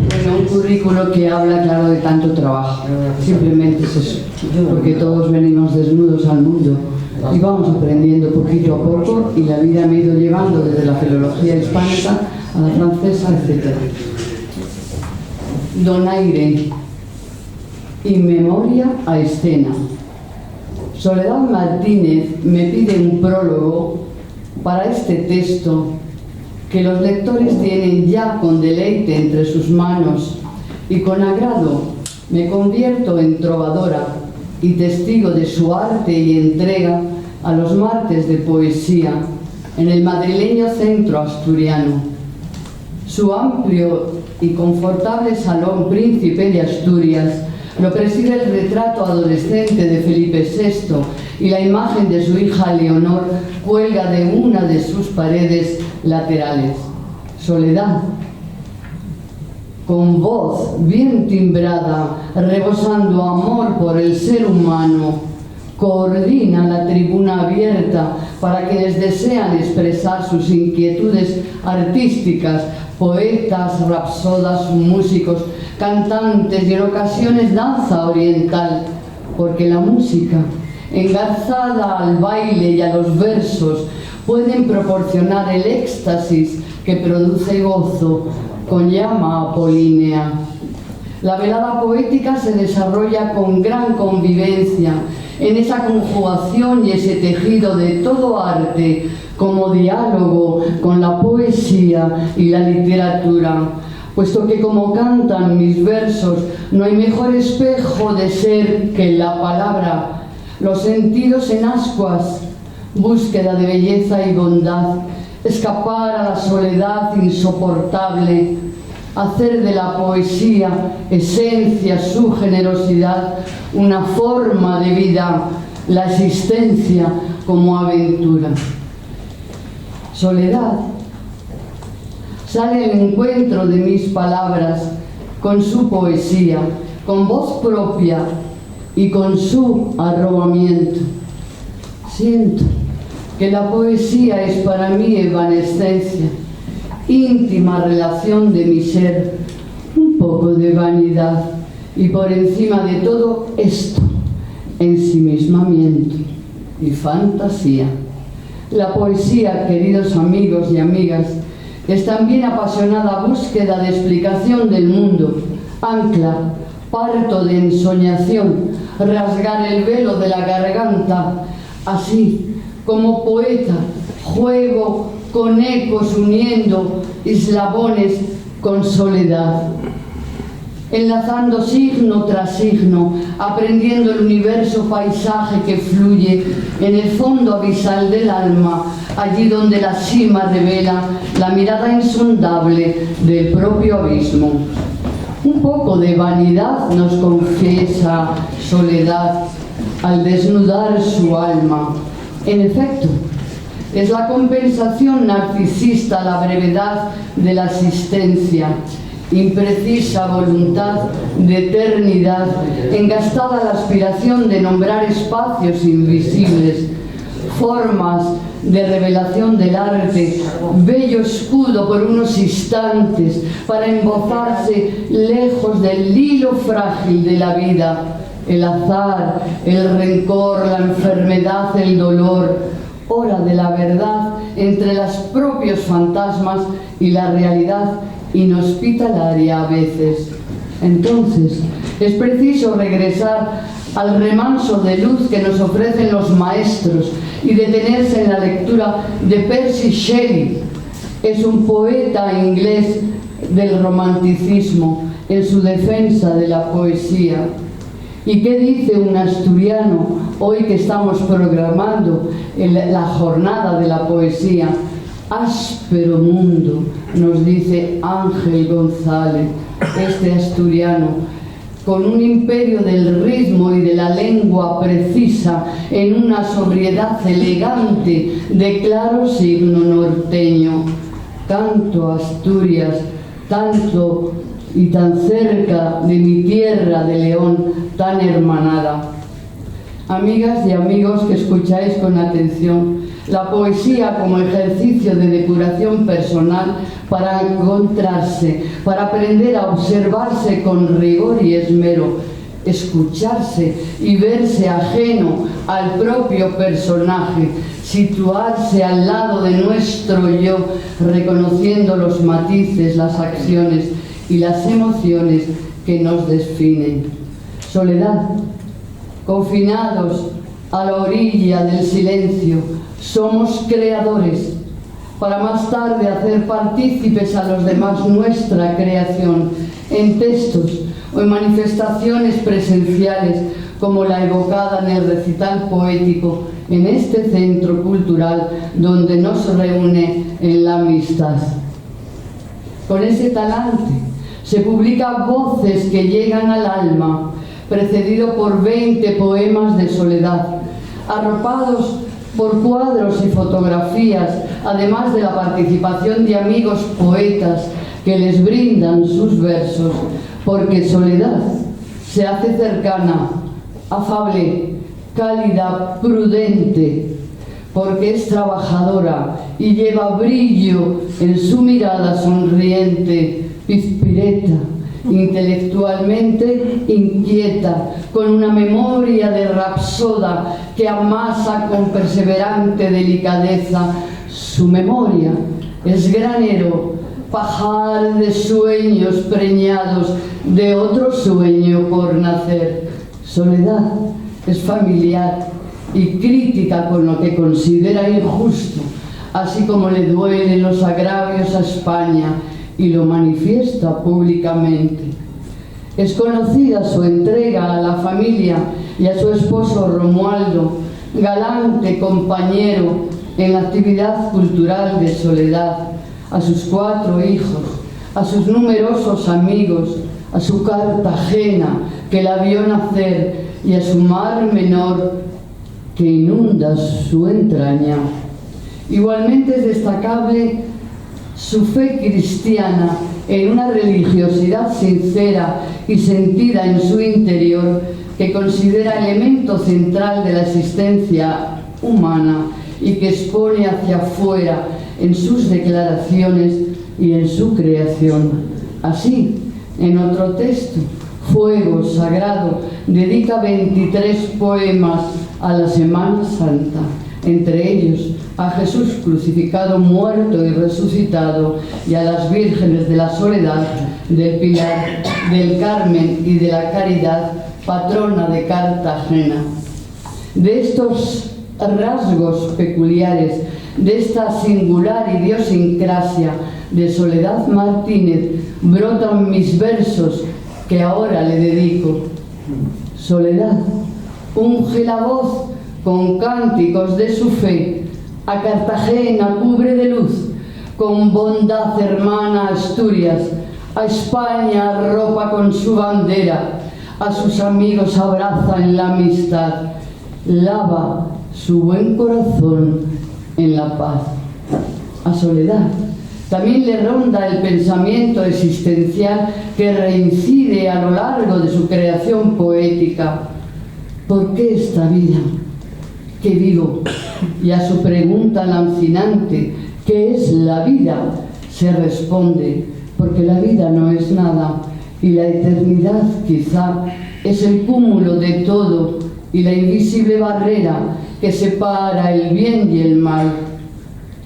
Bueno, un currículo que habla, claro, de tanto trabajo. Simplemente es eso. Porque todos venimos desnudos al mundo y vamos aprendiendo poquito a poco y la vida me ha ido llevando desde la filología hispánica a la francesa, etc. Donaire, in memoria a escena. Soledad Martínez me pide un prólogo para este texto que los lectores tienen ya con deleite entre sus manos, y con agrado me convierto en trovadora y testigo de su arte y entrega a los martes de poesía en el madrileño centro asturiano. Su amplio y confortable salón Príncipe de Asturias lo preside el retrato adolescente de Felipe VI, y la imagen de su hija Leonor cuelga de una de sus paredes laterales. Soledad, con voz bien timbrada, rebosando amor por el ser humano, coordina la tribuna abierta para quienes desean expresar sus inquietudes artísticas, poetas, rapsodas, músicos, cantantes y en ocasiones danza oriental, porque la música, engarzada al baile y a los versos, pueden proporcionar el éxtasis que produce gozo con llama apolínea. La velada poética se desarrolla con gran convivencia en esa conjugación y ese tejido de todo arte como diálogo con la poesía y la literatura, puesto que, como cantan mis versos, no hay mejor espejo de ser que la palabra, los sentidos en ascuas, búsqueda de belleza y bondad, escapar a la soledad insoportable, hacer de la poesía esencia, su generosidad, una forma de vida, la existencia como aventura. Soledad sale al encuentro de mis palabras con su poesía, con voz propia y con su arrobamiento. Siento que la poesía es para mí evanescencia, íntima relación de mi ser, un poco de vanidad y por encima de todo esto, ensimismamiento y fantasía. La poesía, queridos amigos y amigas, es también apasionada búsqueda de explicación del mundo, ancla, parto de ensoñación, rasgar el velo de la garganta, así como poeta, juego con ecos uniendo eslabones con soledad, enlazando signo tras signo, aprendiendo el universo paisaje que fluye en el fondo abisal del alma, allí donde la cima revela la mirada insondable del propio abismo. Un poco de vanidad nos confiesa Soledad al desnudar su alma. En efecto, es la compensación narcisista a la brevedad de la existencia, imprecisa voluntad de eternidad, engastada la aspiración de nombrar espacios invisibles, formas de revelación del arte, bello escudo por unos instantes para embozarse lejos del hilo frágil de la vida, el azar, el rencor, la enfermedad, el dolor, hora de la verdad entre los propios fantasmas y la realidad inhospitalaria a veces. Entonces, es preciso regresar al remanso de luz que nos ofrecen los maestros y detenerse en la lectura de Percy Shelley. Es un poeta inglés del romanticismo en su defensa de la poesía. ¿Y qué dice un asturiano hoy que estamos programando la jornada de la poesía? Áspero mundo, nos dice Ángel González, este asturiano, con un imperio del ritmo y de la lengua precisa, en una sobriedad elegante de claro signo norteño. Canto Asturias, tanto y tan cerca de mi tierra de León, tan hermanada. Amigas y amigos que escucháis con atención, la poesía como ejercicio de depuración personal para encontrarse, para aprender a observarse con rigor y esmero, escucharse y verse ajeno al propio personaje, situarse al lado de nuestro yo, reconociendo los matices, las acciones y las emociones que nos definen. Soledad, confinados a la orilla del silencio, somos creadores, para más tarde hacer partícipes a los demás nuestra creación, en textos o en manifestaciones presenciales, como la evocada en el recital poético, en este centro cultural donde nos reúne en la amistad. Con ese talante se publican Voces que llegan al alma, precedido por 20 poemas de soledad, arropados por cuadros y fotografías, además de la participación de amigos poetas que les brindan sus versos, porque Soledad se hace cercana, afable, cálida, prudente, porque es trabajadora y lleva brillo en su mirada sonriente, pizpireta, intelectualmente inquieta, con una memoria de rapsoda que amasa con perseverante delicadeza. Su memoria es granero, pajar de sueños preñados de otro sueño por nacer. Soledad es familiar y crítica con lo que considera injusto, así como le duelen los agravios a España, y lo manifiesta públicamente. Es conocida su entrega a la familia y a su esposo Romualdo, galante compañero en la actividad cultural de Soledad, a sus 4 hijos, a sus numerosos amigos, a su Cartagena que la vio nacer y a su mar menor que inunda su entraña. Igualmente es destacable su fe cristiana en una religiosidad sincera y sentida en su interior, que considera elemento central de la existencia humana y que expone hacia afuera en sus declaraciones y en su creación. Así, en otro texto, Fuego Sagrado, dedica 23 poemas a la Semana Santa, entre ellos a Jesús crucificado, muerto y resucitado, y a las vírgenes de la Soledad, del Pilar, del Carmen y de la Caridad, patrona de Cartagena. De estos rasgos peculiares, de esta singular idiosincrasia de Soledad Martínez, brotan mis versos que ahora le dedico. Soledad, unge la voz con cánticos de su fe, a Cartagena cubre de luz, con bondad hermana Asturias, a España arropa con su bandera, a sus amigos abraza en la amistad, lava su buen corazón en la paz. A Soledad también le ronda el pensamiento existencial que reincide a lo largo de su creación poética. ¿Por qué esta vida? ¿Qué vivo? Y a su pregunta lancinante, ¿qué es la vida?, se responde, porque la vida no es nada, y la eternidad quizá es el cúmulo de todo y la invisible barrera que separa el bien y el mal.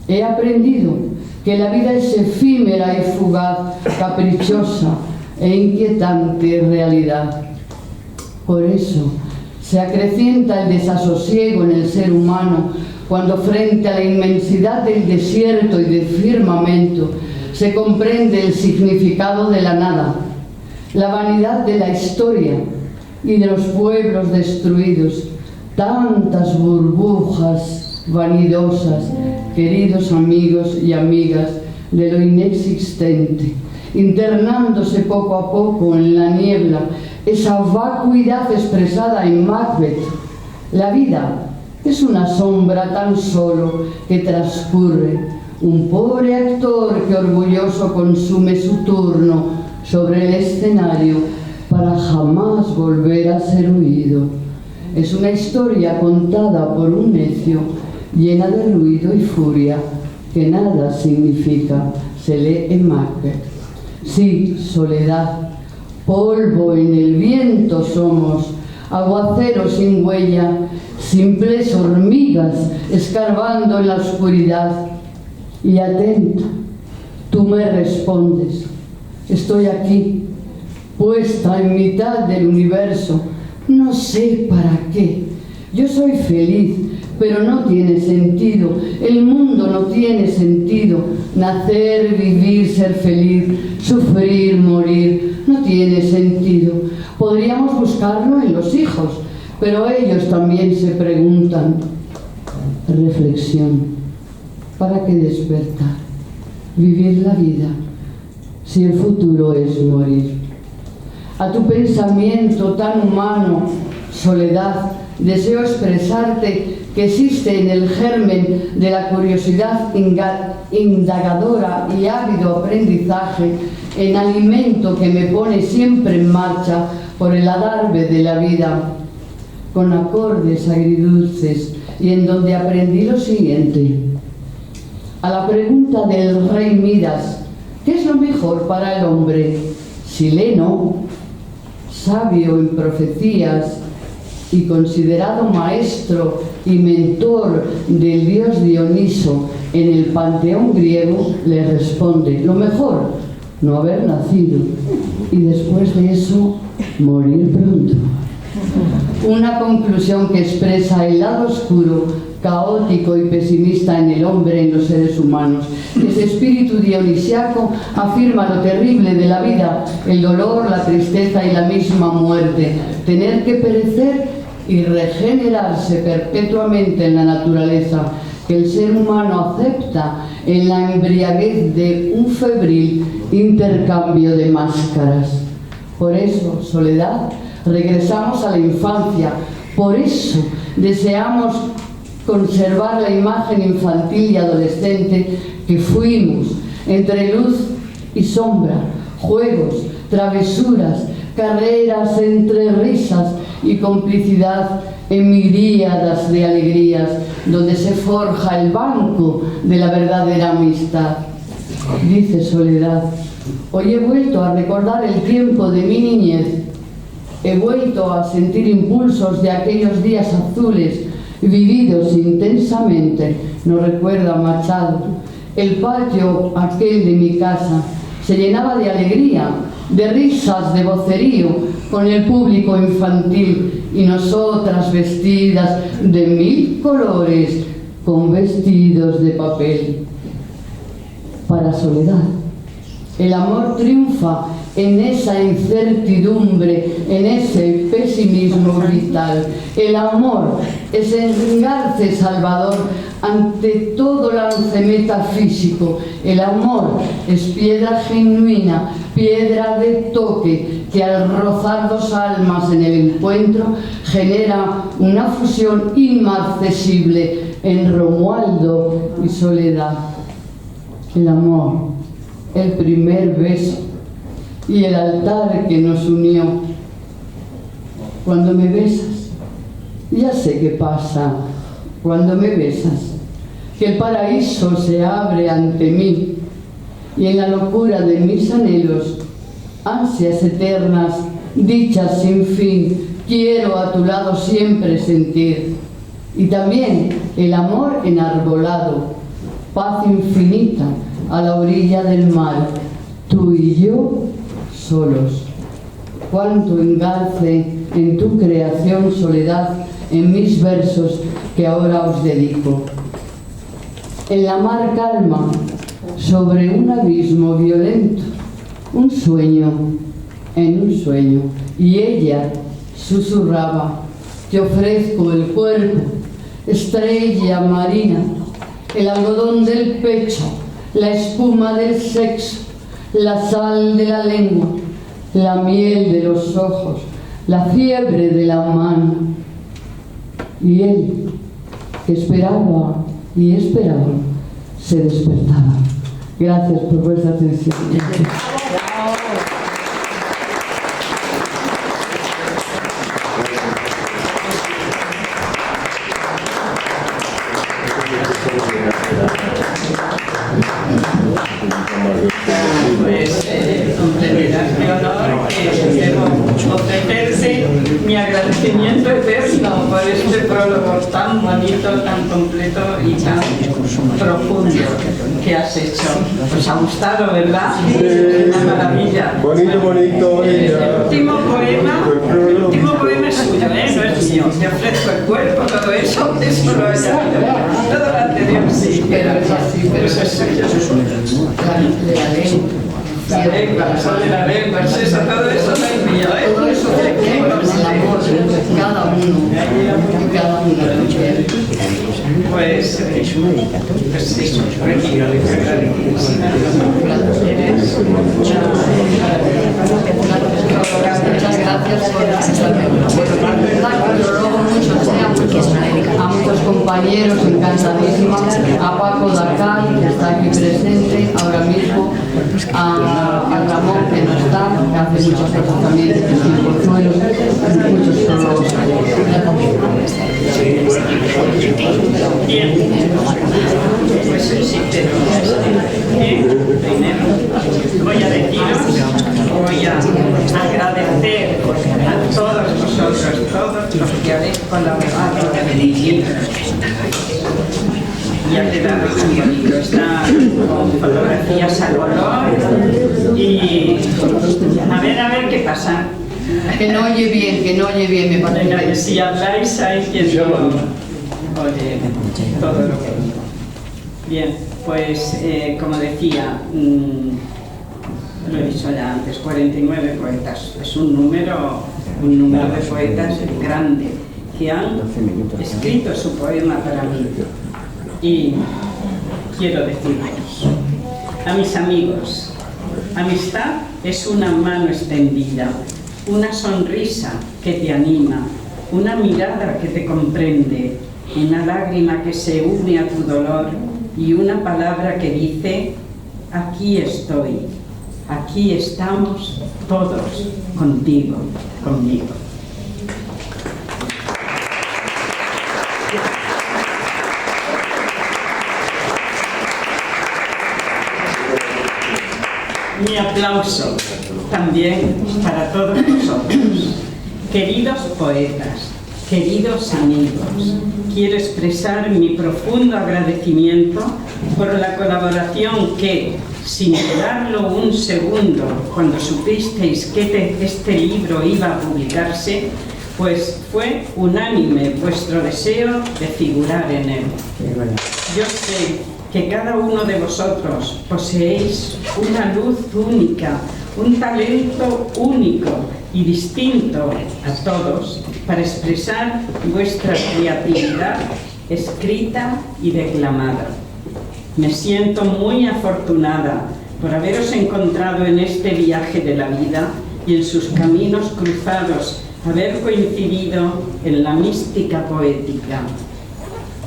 He aprendido que la vida es efímera y fugaz, caprichosa e inquietante realidad. Por eso se acrecienta el desasosiego en el ser humano cuando, frente a la inmensidad del desierto y del firmamento, se comprende el significado de la nada, la vanidad de la historia y de los pueblos destruidos. Tantas burbujas vanidosas, queridos amigos y amigas, de lo inexistente, internándose poco a poco en la niebla, esa vacuidad expresada en Macbeth. La vida es una sombra tan solo que transcurre, un pobre actor que orgulloso consume su turno sobre el escenario para jamás volver a ser oído. Es una historia contada por un necio, llena de ruido y furia, que nada significa, se lee en Macbeth. Sí, Soledad, Polvo en el viento somos, aguacero sin huella, simples hormigas escarbando en la oscuridad. Y atenta, tú me respondes, estoy aquí, puesta en mitad del universo, no sé para qué. Yo soy feliz, pero no tiene sentido, el mundo no tiene sentido. Nacer, vivir, ser feliz, sufrir, morir, no tiene sentido. Podríamos buscarlo en los hijos, pero ellos también se preguntan. Reflexión. ¿Para qué despertar? Vivir la vida, si el futuro es morir. A tu pensamiento tan humano, Soledad, deseo expresarte que existe en el germen de la curiosidad indagadora y ávido aprendizaje, en alimento que me pone siempre en marcha por el adarve de la vida, con acordes agridulces, y en donde aprendí lo siguiente. A la pregunta del rey Midas, ¿qué es lo mejor para el hombre? Sileno, sabio en profecías y considerado maestro y mentor del dios Dioniso en el panteón griego, le responde: lo mejor, no haber nacido y después de eso morir pronto. Una conclusión que expresa el lado oscuro, caótico y pesimista en el hombre, en los seres humanos. Ese espíritu dionisiaco afirma lo terrible de la vida, el dolor, la tristeza y la misma muerte. Tener que perecer y regenerarse perpetuamente en la naturaleza, que el ser humano acepta en la embriaguez de un febril intercambio de máscaras. Por eso, Soledad, regresamos a la infancia. Por eso deseamos conservar la imagen infantil y adolescente que fuimos, entre luz y sombra, juegos, travesuras, carreras entre risas y complicidad en miríadas de alegrías, donde se forja el banco de la verdadera amistad. Dice Soledad: hoy he vuelto a recordar el tiempo de mi niñez, he vuelto a sentir impulsos de aquellos días azules vividos intensamente. No recuerda Machado. El patio aquel de mi casa se llenaba de alegría, de risas, de vocerío con el público infantil, y nosotras vestidas de 1000 colores con vestidos de papel. Para Soledad, el amor triunfa en esa incertidumbre, en ese pesimismo vital. El amor es engarce salvador ante todo lance metafísico. El amor es piedra genuina, piedra de toque, que al rozar dos almas en el encuentro genera una fusión inmarcesible en Romualdo y Soledad. El amor, el primer beso y el altar que nos unió. Cuando me besas, ya sé qué pasa cuando me besas, que el paraíso se abre ante mí, y en la locura de mis anhelos, ansias eternas, dichas sin fin, quiero a tu lado siempre sentir. Y también el amor enarbolado, paz infinita a la orilla del mar, tú y yo solos. Cuánto engarce en tu creación, Soledad, en mis versos que ahora os dedico. En la mar calma, sobre un abismo violento, un sueño, en un sueño, y ella susurraba: te ofrezco el cuerpo, estrella marina, el algodón del pecho, la espuma del sexo, la sal de la lengua, la miel de los ojos, la fiebre de la mano. Y él, que esperaba y esperaba, se despertaba. Gracias por vuestra atención. Pues, con este honor debo ofrecerte mi agradecimiento eterno por este prólogo tan bonito, tan completo y tan profundo que has hecho. Os ha gustado, ¿verdad? Es una maravilla. Bonito, bonito. El último poema es suyo, no es mío. Te ofrezco el cuerpo, todo eso lo he añadido. Todo lo anterior sí, pero eso sí, pero eso es suyo. La lengua, el sol de la lengua, el sexo, todo eso no es mío, ¿eh? Todo eso es el amor, cada uno. Pues sí, Muchas gracias por a muchos compañeros, encantadísima, a Paco Dacal, que está aquí presente ahora mismo, a Ramón, que no está, que hace muchas cosas también en Consuelo, muchos prólogos. Bien, pues sí, primero voy a deciros, voy a agradecer a todos vosotros, todos los que habéis colaborado en el libro. Ya te dado un bonito, está con fotografías a color y a ver qué pasa. Que no oye bien, me parece. Venga, si habláis hay quien no oye todo lo que... Bien, pues como decía, lo he dicho ya antes, 49 poetas. Es un número de poetas grande que han escrito su poema para mí. Y quiero deciros, a mis amigos, amistad es una mano extendida, una sonrisa que te anima, una mirada que te comprende, una lágrima que se une a tu dolor y una palabra que dice, aquí estoy, aquí estamos todos contigo, conmigo. Mi aplauso también para todos vosotros. Queridos poetas, queridos amigos, quiero expresar mi profundo agradecimiento por la colaboración que, sin dudarlo un segundo, cuando supisteis que este libro iba a publicarse, pues fue unánime vuestro deseo de figurar en él. Yo sé que cada uno de vosotros poseéis una luz única, un talento único y distinto a todos para expresar vuestra creatividad escrita y declamada. Me siento muy afortunada por haberos encontrado en este viaje de la vida y en sus caminos cruzados, haber coincidido en la mística poética,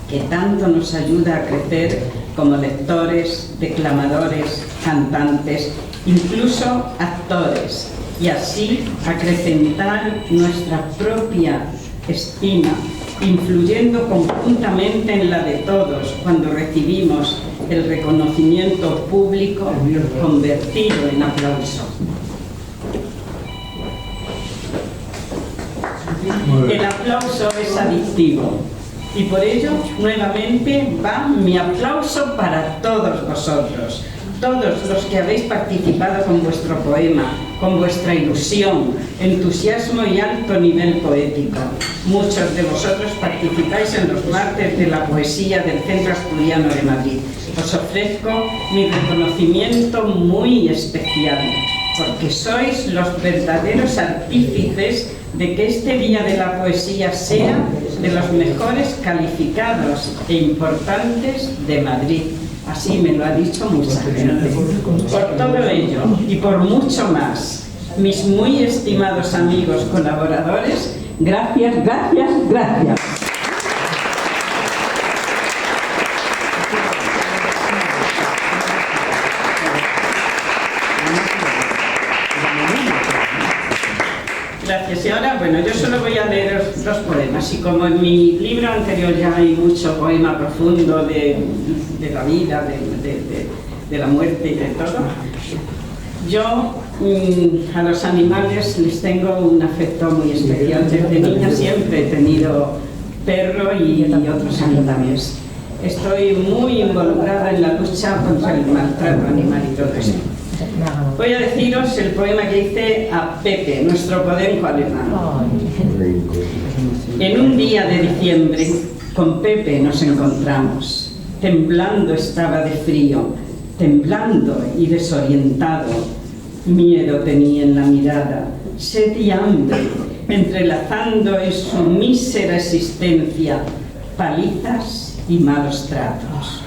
que tanto nos ayuda a crecer como lectores, declamadores, cantantes, incluso actores, y así acrecentar nuestra propia estima, influyendo conjuntamente en la de todos cuando recibimos el reconocimiento público convertido en aplauso. El aplauso es adictivo. Y por ello, nuevamente, va mi aplauso para todos vosotros, todos los que habéis participado con vuestro poema, con vuestra ilusión, entusiasmo y alto nivel poético. Muchos de vosotros participáis en los martes de la poesía del Centro Asturiano de Madrid. Os ofrezco mi reconocimiento muy especial, porque sois los verdaderos artífices de que este Día de la Poesía sea de los mejores calificados e importantes de Madrid. Así me lo ha dicho mucha gente. Por todo ello y por mucho más, mis muy estimados amigos colaboradores, gracias, gracias, gracias. Gracias. Y ahora, bueno, yo solo voy a leer dos poemas. Y como en mi libro anterior ya hay mucho poema profundo de la vida, de la muerte y de todo, yo A los animales les tengo un afecto muy especial. Desde niña siempre he tenido perro y otros animales. Estoy muy involucrada en la lucha contra el maltrato animal y todo esto. Voy a deciros el poema que hice a Pepe, nuestro podenco alemán. En un día de diciembre, con Pepe nos encontramos. Temblando estaba de frío, temblando y desorientado. Miedo tenía en la mirada, sed y hambre, entrelazando en su mísera existencia palizas y malos tratos.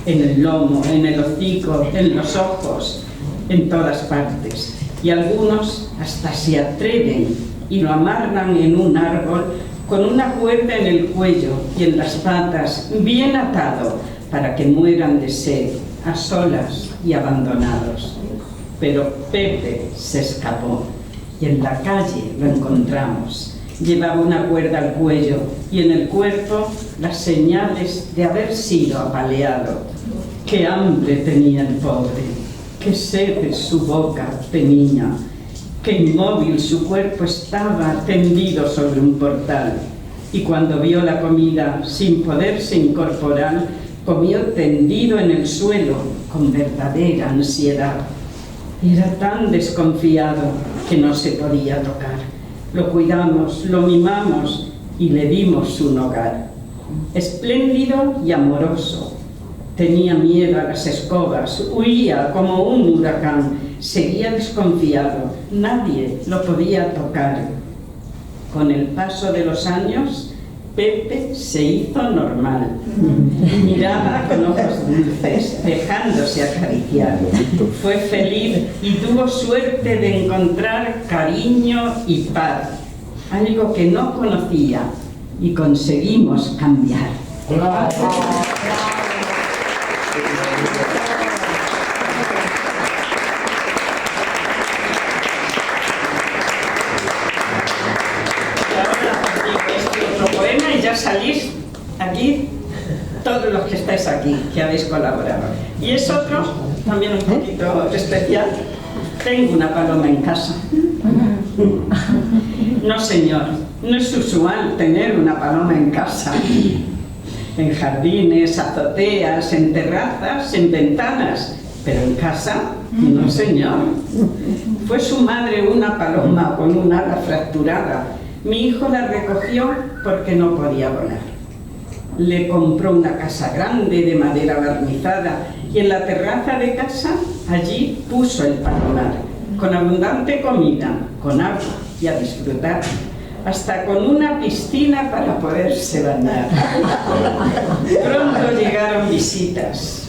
En el lomo, en el hocico, en los ojos, en todas partes. Y algunos hasta se atreven y lo amarran en un árbol con una cuerda en el cuello y en las patas, bien atado, para que mueran de sed, a solas y abandonados. Pero Pepe se escapó y en la calle lo encontramos. Llevaba una cuerda al cuello y en el cuerpo las señales de haber sido apaleado. ¡Qué hambre tenía el pobre! ¡Qué sed en su boca tenía! ¡Qué inmóvil su cuerpo estaba tendido sobre un portal! Y cuando vio la comida sin poderse incorporar, comió tendido en el suelo con verdadera ansiedad. Era tan desconfiado que no se podía tocar. Lo cuidamos, lo mimamos y le dimos un hogar. Espléndido y amoroso. Tenía miedo a las escobas, huía como un huracán, seguía desconfiado, nadie lo podía tocar. Con el paso de los años, Pepe se hizo normal. Miraba con ojos dulces, dejándose acariciar. Fue feliz y tuvo suerte de encontrar cariño y paz, algo que no conocía, y conseguimos cambiar. Salís aquí todos los que estáis aquí, que habéis colaborado. Y es otro, también un poquito especial. Tengo una paloma en casa. No, señor, no es usual tener una paloma en casa. En jardines, azoteas, en terrazas, en ventanas. Pero en casa, no, señor. Fue su madre una paloma con un ala fracturada. Mi hijo la recogió porque no podía volar. Le compró una casa grande de madera barnizada y en la terraza de casa, allí puso el palomar, con abundante comida, con agua y a disfrutar, hasta con una piscina para poderse bañar. Pronto llegaron visitas,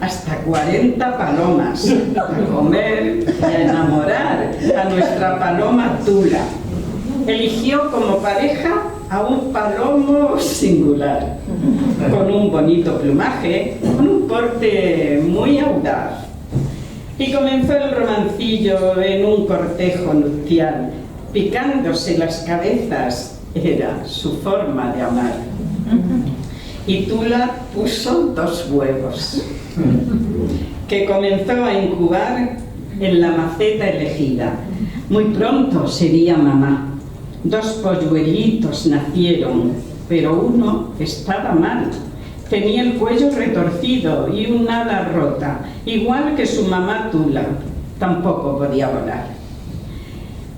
hasta 40 palomas, a comer y a enamorar a nuestra paloma Tula. Eligió como pareja a un palomo singular, con un bonito plumaje, con un porte muy audaz. Y comenzó el romancillo en un cortejo nupcial, picándose las cabezas, era su forma de amar. Y Tula puso 2 huevos, que comenzó a incubar en la maceta elegida. Muy pronto sería mamá. 2 polluelitos nacieron, pero uno estaba mal. Tenía el cuello retorcido y un ala rota, igual que su mamá Tula. Tampoco podía volar.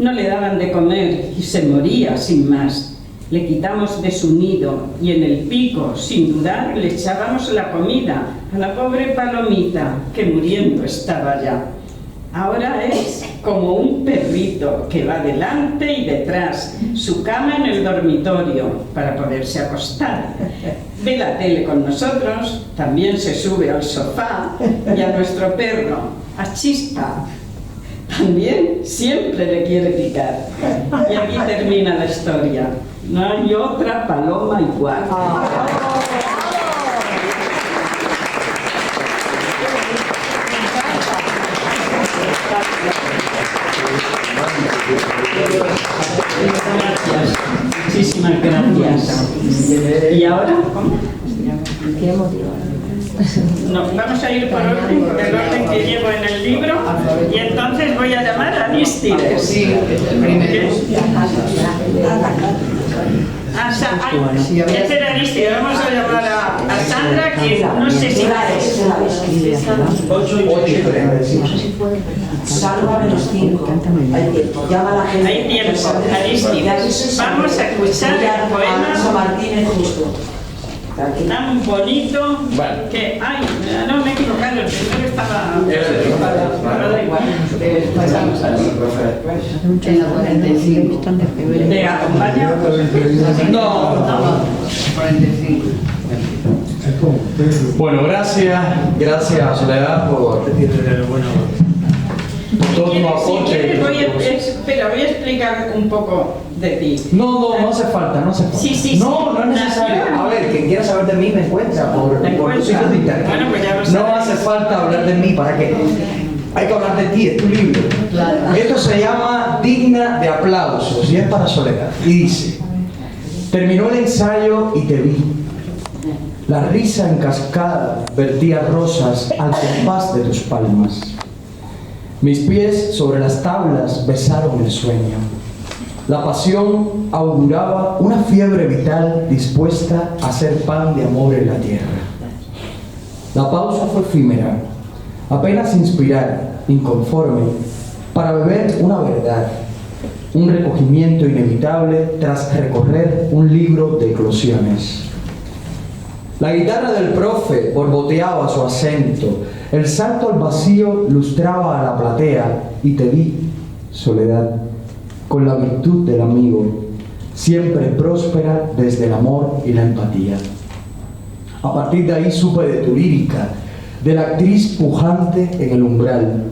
No le daban de comer y se moría sin más. Le quitamos de su nido y en el pico, sin dudar, le echábamos la comida a la pobre palomita, que muriendo estaba ya. Ahora es como un perrito que va delante y detrás, su cama en el dormitorio para poderse acostar. Ve la tele con nosotros, también se sube al sofá, y a nuestro perro, a Chispa, también siempre le quiere picar. Y aquí termina la historia. No hay otra paloma igual. Gracias, muchísimas gracias. ¿Y ahora? ¿Cómo? Qué emotivo. No, vamos a ir por orden, por el orden que llevo en el libro, y entonces voy a llamar a Anístides. Sí, el primero. Este era Anístides. Vamos a llamar a Sandra, que no sé si va a Salva menos 5. Hay tiempo. Llama a la gente. Hay tiempo, Anístides. Vamos a escuchar el poema Martínez justo. tan bonito que... Ay, no me he equivocado, el primero estaba... Pero da igual. En la 45. ¿Te acompaña? No. 45. Bueno, gracias Soledad por todo tu aporte. Espera, voy a explicar un poco de ti. No hace falta. Sí. No es necesario. A ver, quien quiera saber de mí me encuentra por tus sitios de internet. Bueno, pues ya lo No sabes. hace falta hablar de mí, ¿para qué? Hay que hablar de ti, es tu libro. Esto se llama Digna de aplausos y es para Soledad. Y dice: terminó el ensayo y te vi. La risa en cascada vertía rosas al compás de tus palmas. Mis pies sobre las tablas besaron el sueño. La pasión auguraba una fiebre vital dispuesta a hacer pan de amor en la tierra. La pausa fue efímera, apenas inspirar, inconforme, para beber una verdad, un recogimiento inevitable tras recorrer un libro de eclosiones. La guitarra del profe borboteaba su acento, el salto al vacío lustraba a la platea y te vi, Soledad, con la virtud del amigo, siempre próspera desde el amor y la empatía. A partir de ahí supe de tu lírica, de la actriz pujante en el umbral,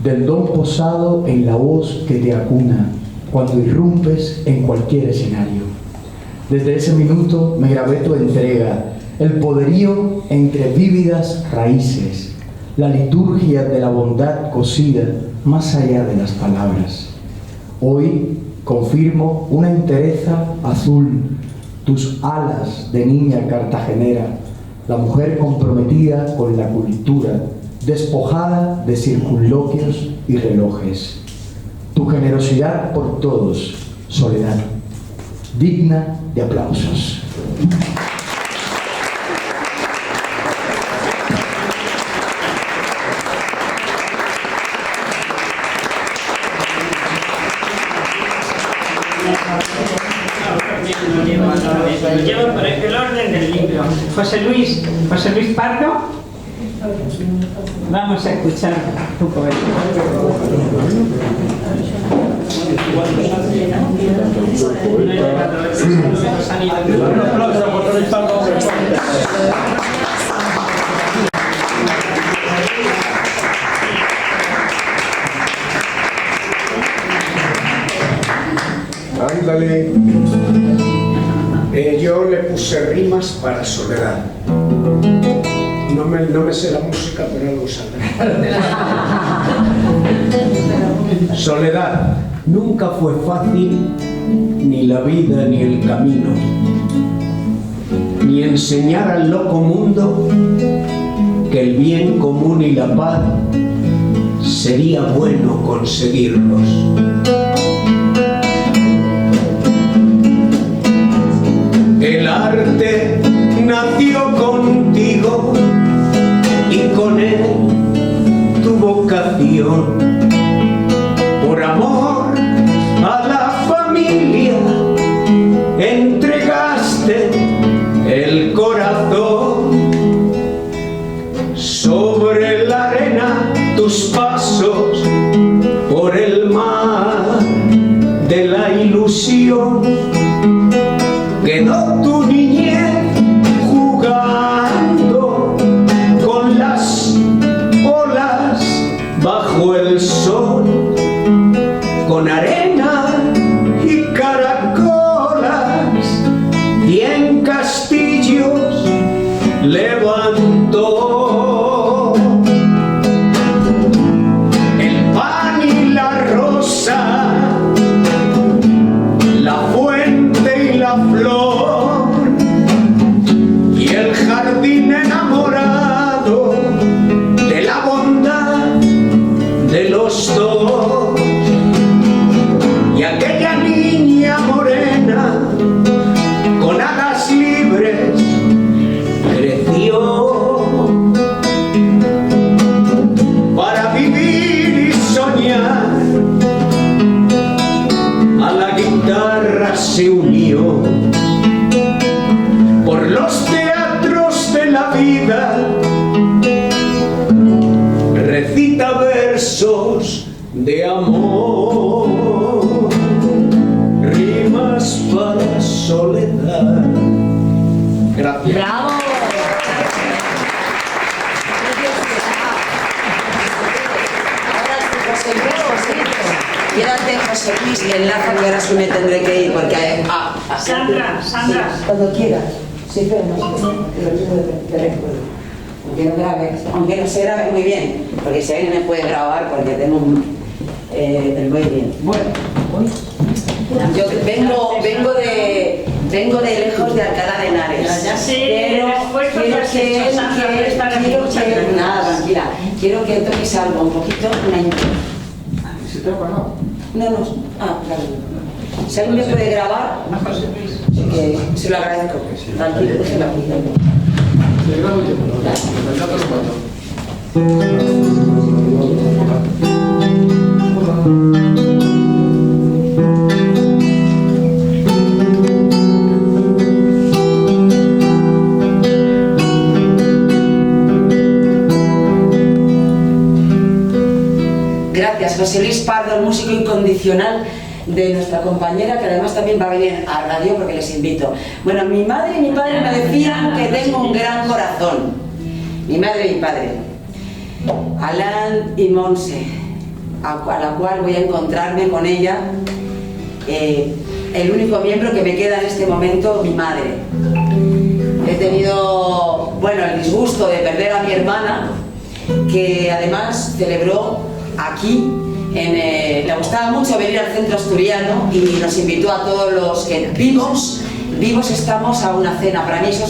del don posado en la voz que te acuna cuando irrumpes en cualquier escenario. Desde ese minuto me grabé tu entrega, el poderío entre vívidas raíces, la liturgia de la bondad cosida más allá de las palabras. Hoy confirmo una entereza azul, tus alas de niña cartagenera, la mujer comprometida con la cultura, despojada de circunloquios y relojes. Tu generosidad por todos, Soledad, digna de aplausos. Lo llevo por el orden del libro. José Luis Pardo, vamos a escuchar tu poema. Un aplauso a José Luis Pardo. Ándale. Yo le puse rimas para Soledad. No me sé la música, pero algo saldrá. Soledad, nunca fue fácil ni la vida ni el camino, ni enseñar al loco mundo que el bien común y la paz sería bueno conseguirlos. El arte nació contigo y con él tu vocación. Por amor a la familia entregaste el corazón. Sobre la arena tus pasos, por el mar de la ilusión. Quedó tu niñez jugando con las olas bajo el sol, con arena y caracolas, 100 castillos levantó. El pan y la rosa, la fuente y la flor, y el jardín enamorado José Luis, enlaza que ahora sí me tendré que ir porque Sandra. Cuando quieras. Sí, pero no te recuerdo. Aunque no se grabe muy bien, porque si alguien me puede grabar, porque tengo el muy bien. Bueno, yo vengo de lejos de Alcalá de Henares. Ya sé, pero quiero que toques algo, un poquito, una intro. ¿Se te ha apagado? No, claro. Si alguien me puede grabar, que se lo agradezco. Tranquilo, déjelo aquí. Le grabo yo. Gracias, José Luis Pardo, el músico incondicional de nuestra compañera, que además también va a venir a radio porque les invito. Bueno, mi madre y mi padre me decían que tengo un gran corazón. Mi madre y mi padre. Alan y Monse, a la cual voy a encontrarme con ella. El único miembro que me queda en este momento, mi madre. He tenido, bueno, el disgusto de perder a mi hermana, que además celebró aquí, le gustaba mucho venir al centro asturiano y nos invitó a todos los que vivos estamos a una cena. Para mí eso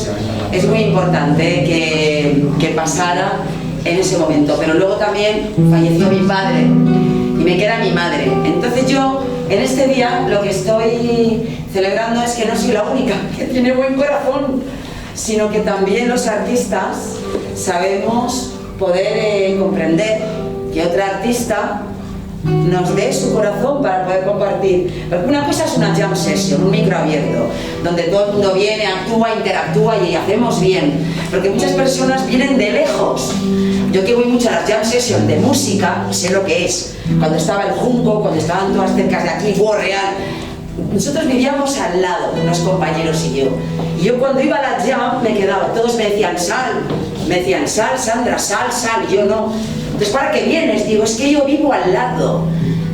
es muy importante que pasara en ese momento. Pero luego también falleció mi padre y me queda mi madre. Entonces yo en este día lo que estoy celebrando es que no soy la única que tiene buen corazón, sino que también los artistas sabemos poder comprender que otra artista nos dé su corazón para poder compartir. Porque una cosa es una jam session, un micro abierto, donde todo el mundo viene, actúa, interactúa y hacemos bien. Porque muchas personas vienen de lejos. Yo que voy mucho a las jam sessions de música, sé lo que es. Cuando estaba el Junco, cuando estaban todas cerca de aquí, Buo Real. Nosotros vivíamos al lado, unos compañeros y yo. Y yo cuando iba a la jam me quedaba, todos me decían sal, Sandra, sal, y yo no. Entonces, ¿para qué vienes? Digo, es que yo vivo al lado.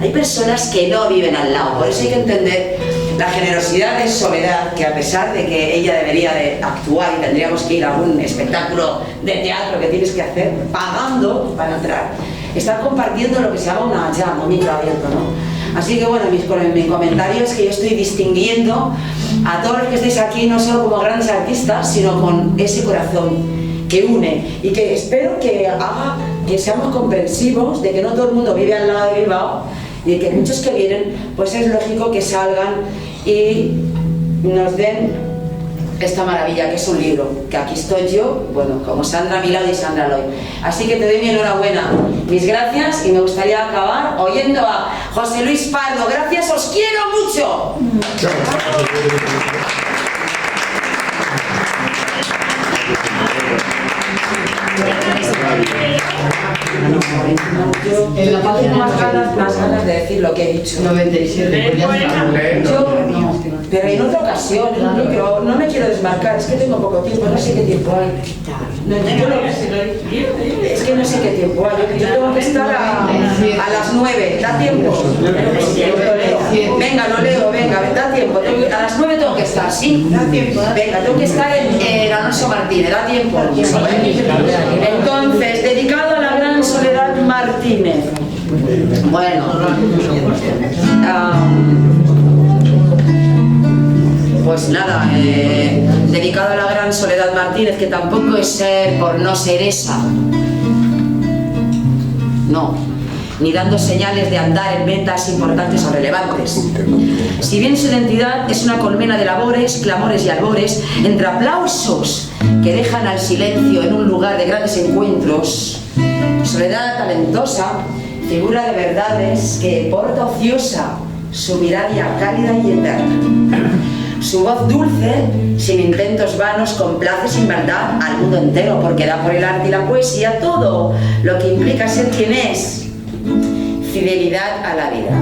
Hay personas que no viven al lado, por eso hay que entender la generosidad de Soledad, que a pesar de que ella debería de actuar y tendríamos que ir a un espectáculo de teatro que tienes que hacer pagando para entrar, está compartiendo lo que se llama una jam, un micro abierto, ¿no? Así que bueno, mi comentario es que yo estoy distinguiendo a todos los que estáis aquí no solo como grandes artistas, sino con ese corazón que une y que espero que haga que seamos comprensivos de que no todo el mundo vive al lado de Bilbao y que muchos que vienen, pues es lógico que salgan y nos den esta maravilla que es un libro, que aquí estoy yo, bueno, como Sandra a mi lado y Sandra Loy. Así que te doy mi enhorabuena, mis gracias y me gustaría acabar oyendo a José Luis Pardo. Gracias, os quiero mucho. En la página más ganas de decir lo que he dicho. 97, Pero en otra ocasión, en un micro, no me quiero desmarcar, es que tengo poco tiempo, no sé qué tiempo hay. Es que no sé qué tiempo hay, yo tengo que estar a las 9, ¿da tiempo? Venga, lo leo, venga, da tiempo, a las 9 tengo que estar, ¿sí? Da tiempo. Venga, tengo que estar en Alonso Martínez, ¿da tiempo? Entonces, dedicado a la gran Soledad Martínez. Bueno, pues nada, dedicado a la gran Soledad Martínez, que tampoco es ser por no ser esa, no, ni dando señales de andar en metas importantes o relevantes. Si bien su identidad es una colmena de labores, clamores y albores, entre aplausos que dejan al silencio en un lugar de grandes encuentros, Soledad talentosa, figura de verdades que porta ociosa su mirada cálida y eterna. Su voz dulce, sin intentos vanos, complace sin maldad al mundo entero, porque da por el arte y la poesía todo lo que implica ser quien es. Fidelidad a la vida,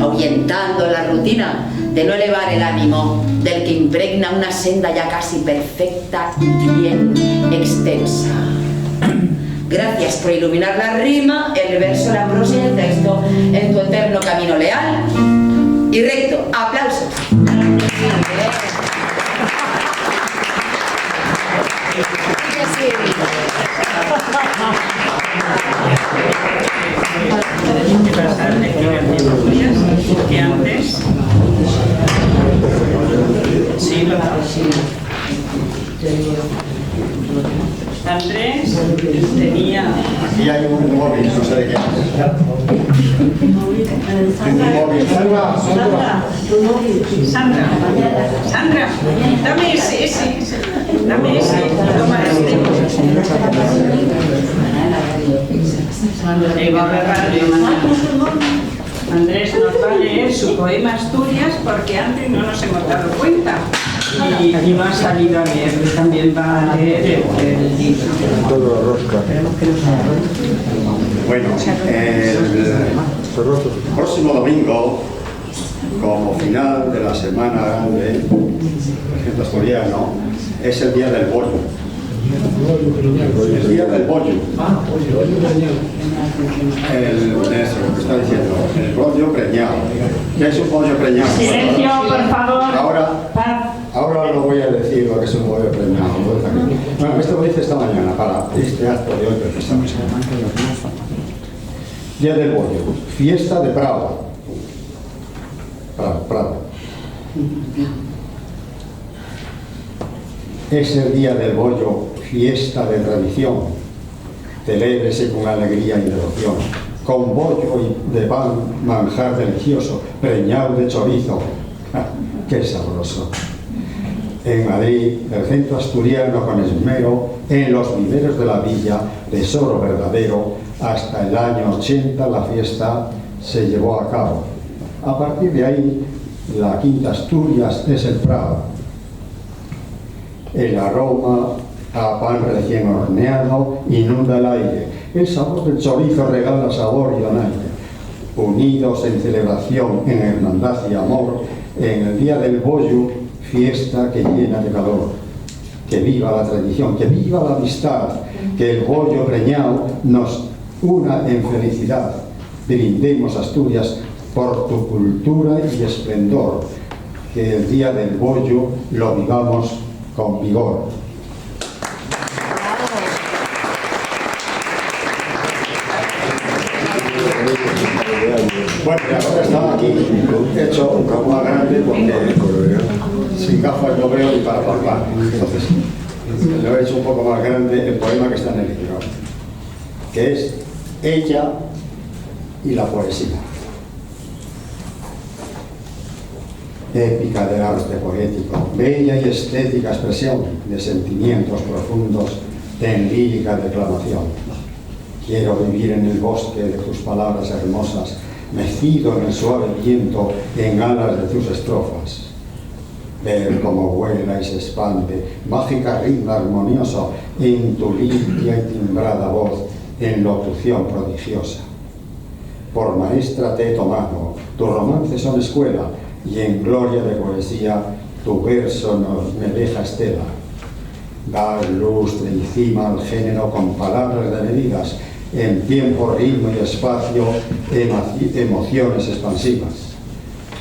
ahuyentando la rutina de no elevar el ánimo del que impregna una senda ya casi perfecta y bien extensa. Gracias por iluminar la rima, el verso, la prosa y el texto en tu eterno camino leal y recto. ¡Aplausos! Que antes sí, Andrés tenía... Aquí hay un móvil, no sé de qué. Sandra, dame ese. Dame ese. Toma este. Andrés nos va a leer su poema Asturias porque antes no nos hemos dado cuenta. Y va a salir a leer, también va a leer el libro. Bueno, el próximo domingo, como final de la semana grande del ejército asturiano, es el día del bollo. El día del bollo. Lo que está diciendo, el bollo preñado. ¿Qué es un bollo preñado? Silencio, por favor. Ahora lo voy a decir lo que es un bollo preñado. Bueno, esto lo hice esta mañana para este acto de hoy precisamente. Día del bollo, fiesta de Prado. Prado. Es el día del bollo, fiesta de tradición. Celébrese con alegría y devoción. Con bollo y de pan, manjar delicioso, preñado de chorizo. ¡Qué sabroso! En Madrid, el centro asturiano con esmero, en los viveros de la villa, tesoro verdadero, hasta el año 80 la fiesta se llevó a cabo. A partir de ahí, la quinta Asturias es el Prado. El aroma a pan recién horneado inunda el aire. El sabor del chorizo regala sabor y donaire. Unidos en celebración, en hermandad y amor, en el día del bollo, fiesta que llena de calor. Que viva la tradición, que viva la amistad, que el bollo preñado nos una en felicidad. Brindemos, Asturias, por tu cultura y esplendor. Que el día del bollo lo vivamos con vigor. Bueno, y ahora está aquí hecho un poco más grande porque sin gafas no veo ni para palpar. Entonces, lo he hecho un poco más grande el poema que está en el libro, que es Ella y la poesía. Épica del arte poético, bella y estética expresión de sentimientos profundos en lírica declamación. Quiero vivir en el bosque de tus palabras hermosas, mecido en el suave viento en alas de tus estrofas. Ver cómo vuela y se expande, mágica ritmo armonioso en tu limpia y timbrada voz, en locución prodigiosa. Por maestra te he tomado, tus romances son escuela, y en gloria de poesía tu verso me deja estela. Dar lustre y cima al género con palabras de medidas, en tiempo, ritmo y espacio, emociones expansivas.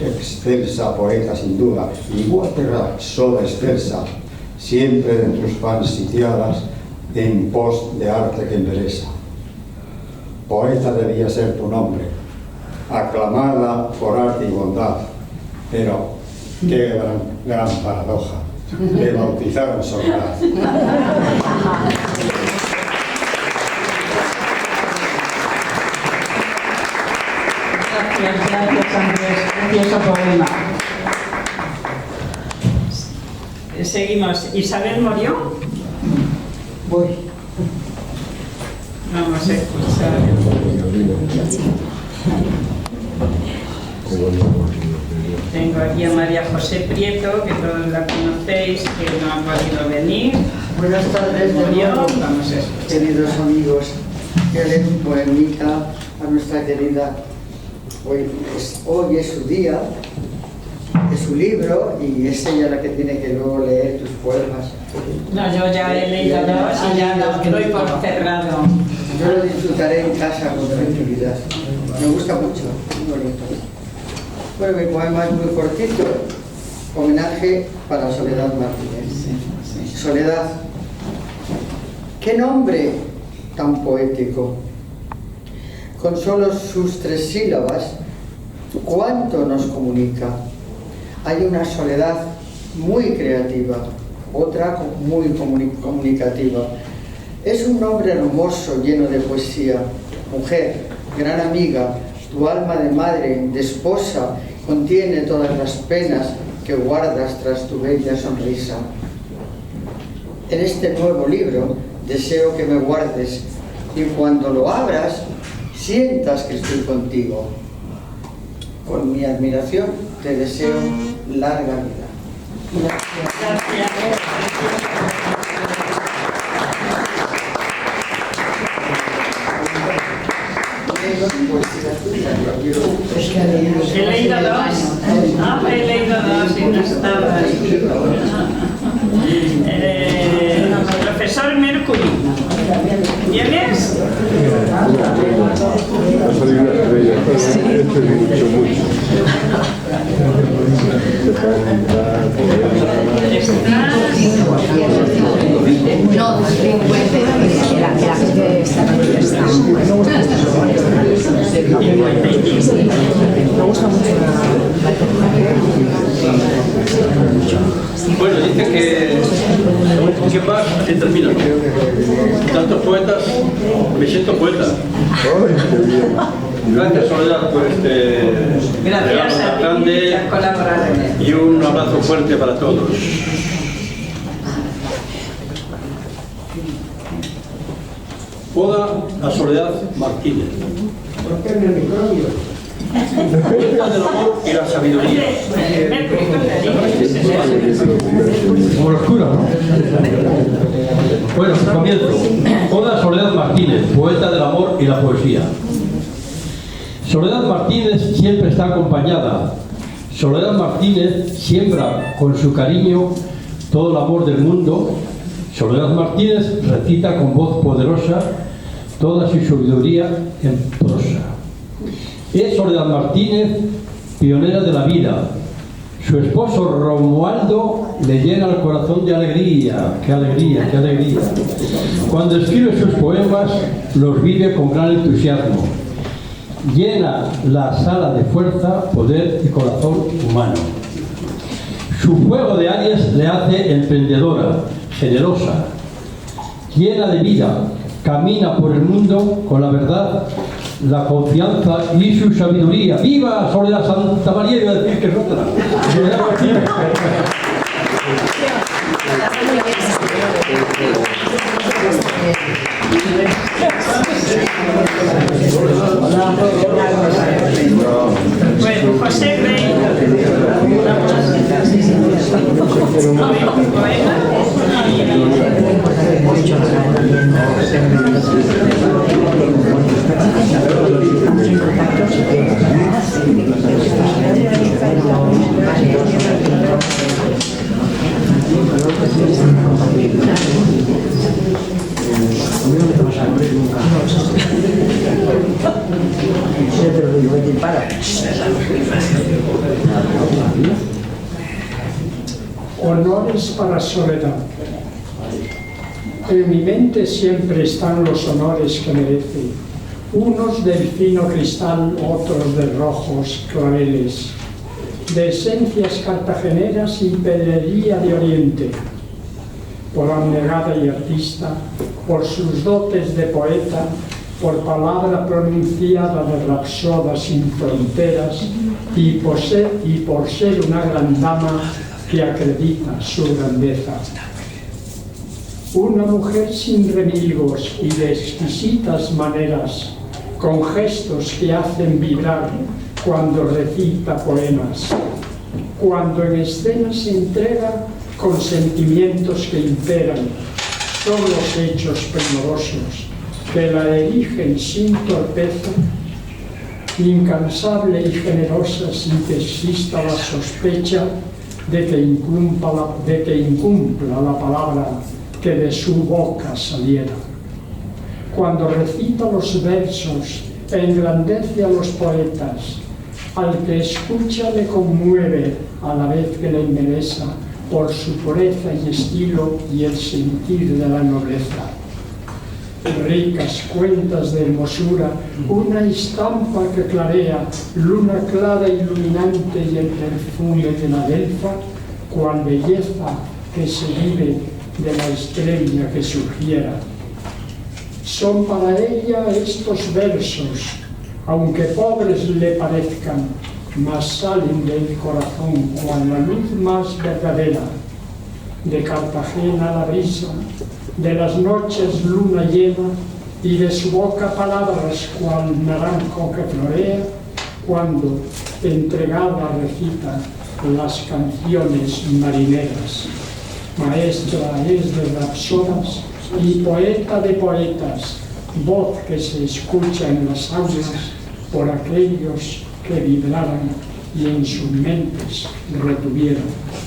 Excelsa poeta sin duda, igual que rapsoda excelsa, siempre de tus fans sitiadas en pos de arte que embelesa. Poeta debía ser tu nombre, aclamada por arte y bondad, pero qué gran paradoja, te bautizaron soledad. Gracias Andrés, precioso poema. Seguimos. ¿Isabel Morió? Voy. Vamos a escuchar. Tengo aquí a María José Prieto, que todos la conocéis, que no ha podido venir. Buenas tardes, Morió. vamos a escuchar. Queridos amigos, que leen un poemita a nuestra querida. Hoy es su día, es su libro y es ella la que tiene que luego leer tus poemas. No, yo ya he leído dos y ya los doy por cerrado. Yo lo disfrutaré en casa con tranquilidad. Me gusta mucho, muy bonito. Bueno, mi poema es muy cortito. Homenaje para Soledad Martínez. Soledad, qué nombre tan poético. Con solo sus 3 sílabas, ¿cuánto nos comunica? Hay una soledad muy creativa, otra muy comunicativa. Es un nombre hermoso, lleno de poesía. Mujer, gran amiga, tu alma de madre, de esposa, contiene todas las penas que guardas tras tu bella sonrisa. En este nuevo libro deseo que me guardes y cuando lo abras sientas que estoy contigo. Con mi admiración te deseo larga vida. He leído 2. He leído 2 y no estaba ahí. Profesor Mercury. ¿Vienes? No, que la gente está contestando. Me gusta mucho. Bueno, dice que va y termina. Tantos poetas, me siento poeta. Gracias, Soledad, por este regalo tan grande y un abrazo fuerte para todos. Oda a Soledad Martínez. Poeta del amor y la sabiduría. Como los curas, ¿no? Bueno, comienzo. Oda a Soledad Martínez, poeta del amor y la poesía. Soledad Martínez siempre está acompañada. Soledad Martínez siembra con su cariño todo el amor del mundo. Soledad Martínez recita con voz poderosa toda su sabiduría en prosa. Es Soledad Martínez, pionera de la vida. Su esposo Romualdo le llena el corazón de alegría. ¡Qué alegría, qué alegría! Cuando escribe sus poemas, los vive con gran entusiasmo. Llena la sala de fuerza, poder y corazón humano. Su fuego de Aries le hace emprendedora, generosa, llena de vida. Camina por el mundo con la verdad, la confianza y su sabiduría. ¡Viva Soledad Santa María! Iba a decir que es otra. Soledad Martínez. Bueno, José Rey. Honores para Soledad. En mi mente siempre están los honores que merece, unos del fino cristal, otros de rojos claveles, de esencias cartageneras y pedrería de oriente, por abnegada y artista, por sus dotes de poeta, por palabra pronunciada de rapsoda sin fronteras y por ser una gran dama que acredita su grandeza. Una mujer sin remilgos y de exquisitas maneras, con gestos que hacen vibrar cuando recita poemas, cuando en escena se entrega con sentimientos que imperan, son los hechos primorosos que la erigen sin torpeza, incansable y generosa sin que exista la sospecha de que incumpla la palabra que de su boca saliera. cuando recita los versos, engrandece a los poetas. Al que escucha le conmueve a la vez que le embelesa por su pureza y estilo y el sentir de la nobleza. Ricas cuentas de hermosura, una estampa que clarea, luna clara iluminante y el perfume de la delfa, cual belleza que se vive de la estrella que surgiera. Son para ella estos versos, aunque pobres le parezcan, mas salen del corazón cual la luz más verdadera. De Cartagena la brisa, de las noches luna llena, y de su boca palabras cual naranjo que florea, cuando entregada recita las canciones marineras. Maestra es de rapsodas y poeta de poetas, voz que se escucha en las aulas por aquellos que vibraran y en sus mentes retuvieron.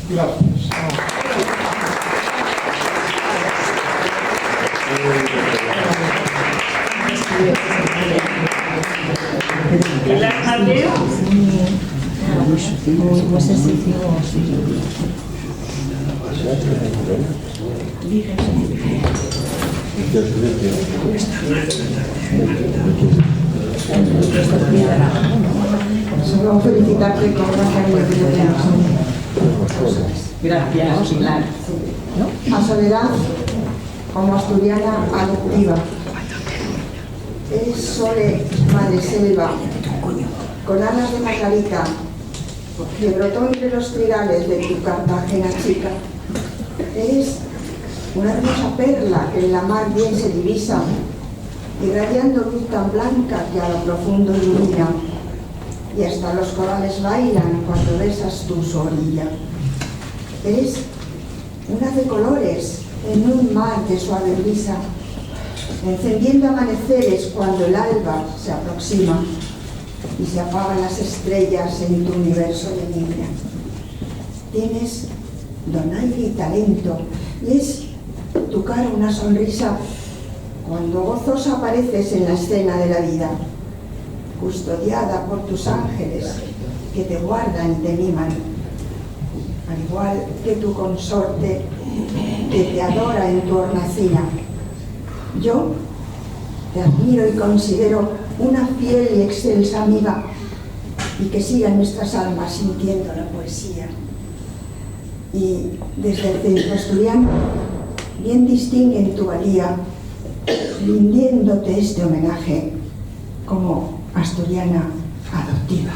Gracias. Pilar Mateo. Solo felicitarte con una cariño que yo te amo. Gracias, Pilar. A Soledad, como asturiana adoptiva. Es Sole Madre Selva, con alas de margarita, que brotó entre los trigales de tu Cartagena chica. Eres una hermosa perla que en la mar bien se divisa, irradiando luz tan blanca que a lo profundo ilumina, y hasta los corales bailan cuando besas tu su orilla. Eres una de colores en un mar de suave brisa, encendiendo amaneceres cuando el alba se aproxima y se apagan las estrellas en tu universo de niña. Tienes donaire y talento, y es tu cara una sonrisa cuando gozosa apareces en la escena de la vida, custodiada por tus ángeles que te guardan y te miman, al igual que tu consorte que te adora en tu hornacina. Yo te admiro y considero una fiel y excelsa amiga, y que sigan nuestras almas sintiendo la poesía. Y desde el centro asturiano bien distinguen tu valía, rindiéndote este homenaje como asturiana adoptiva.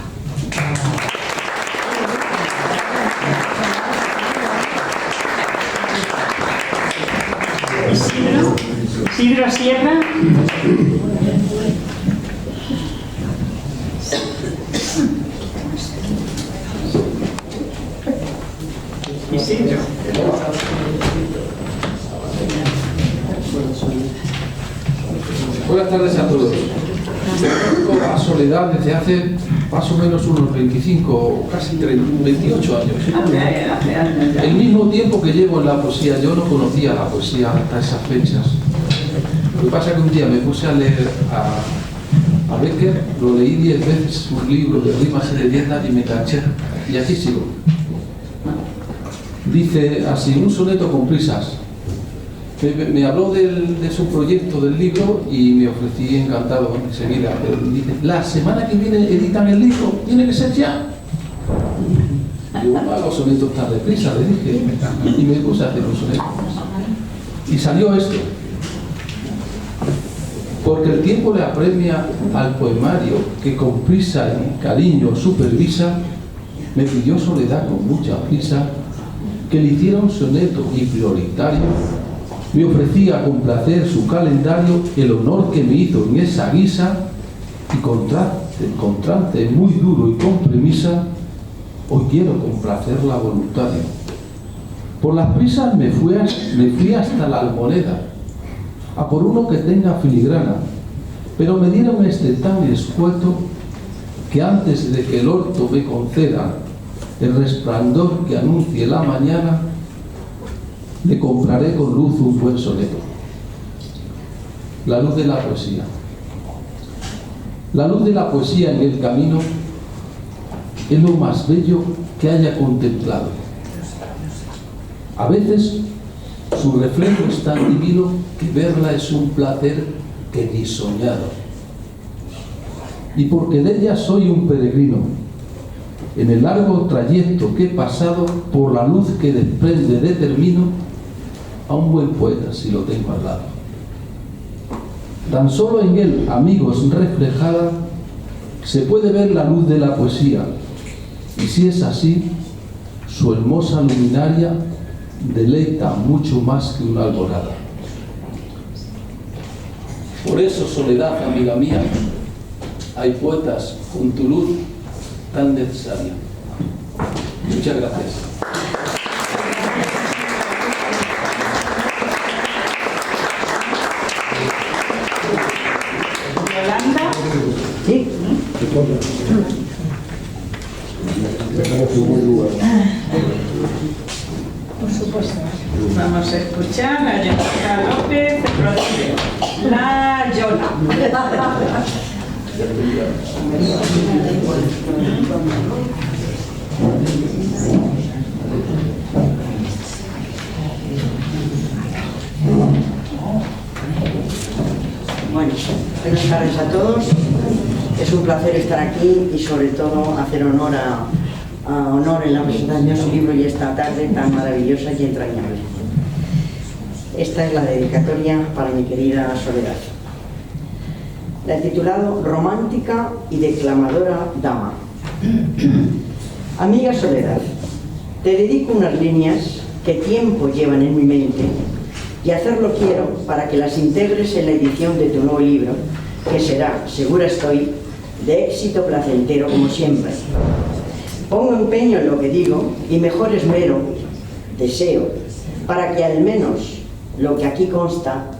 Isidro Sierra. Isidro. Buenas tardes a todos. Conozco a Soledad desde hace más o menos unos 25 o casi 28 años. El mismo tiempo que llevo en la poesía. Yo no conocía la poesía hasta esas fechas. Lo que pasa es que un día me puse a leer a Becker, lo leí 10 veces, un libro de rimas y leyendas, y me enganché. Y aquí sigo. Dice así, un soneto con prisas. Me habló de su proyecto del libro y me ofrecí encantado enseguida. Pero dice, la semana que viene editan el libro, tiene que ser ya. Yo hago sonetos tan deprisa, le dije, y me puse a hacer un soneto. Y salió esto. Porque el tiempo le apremia al poemario que con prisa y cariño supervisa, me pidió Soledad con mucha prisa que le hiciera un soneto y prioritario. Me ofrecía complacer su calendario, el honor que me hizo en esa guisa, y con trance muy duro y con premisa, hoy quiero complacerla voluntario. Por las prisas me fui hasta la Almoneda, a por uno que tenga filigrana, pero me dieron este tan escueto que antes de que el orto me conceda el resplandor que anuncie la mañana, le compraré con luz un buen soneto. la luz de la poesía. La luz de la poesía en el camino es lo más bello que haya contemplado. A veces su reflejo es tan divino que verla es un placer que ni soñado. Y porque de ella soy un peregrino, en el largo trayecto que he pasado, por la luz que desprende determino a un buen poeta si lo tengo al lado. Tan solo en él, amigos, reflejada, se puede ver la luz de la poesía, y si es así, su hermosa luminaria deleita mucho más que una alborada. Por eso, Soledad, amiga mía, hay poetas con tu luz tan necesaria. Muchas gracias. Yolanda. Sí. Por supuesto. Vamos a escuchar a Yolanda López Rodríguez. La Yola. Bueno, buenas tardes a todos. Es un placer estar aquí y sobre todo hacer honor en la presentación de su libro y esta tarde tan maravillosa y entrañable. Esta es la dedicatoria para mi querida Soledad. La he titulado Romántica y declamadora dama. Amiga Soledad, te dedico unas líneas que tiempo llevan en mi mente y hacerlo quiero para que las integres en la edición de tu nuevo libro, que será, segura estoy, de éxito placentero como siempre. Pongo empeño en lo que digo y mejor esmero, deseo, para que al menos lo que aquí consta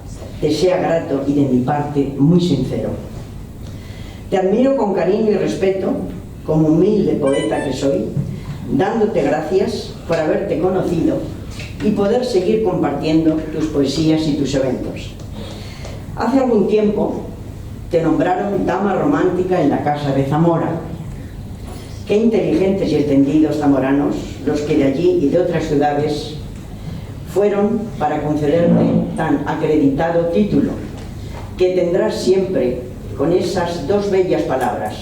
te sea grato y de mi parte muy sincero. Te admiro con cariño y respeto, como humilde poeta que soy, dándote gracias por haberte conocido y poder seguir compartiendo tus poesías y tus eventos. Hace algún tiempo te nombraron dama romántica en la Casa de Zamora. Qué inteligentes y entendidos zamoranos los que de allí y de otras ciudades fueron para concederte tan acreditado título, que tendrás siempre con esas dos bellas palabras,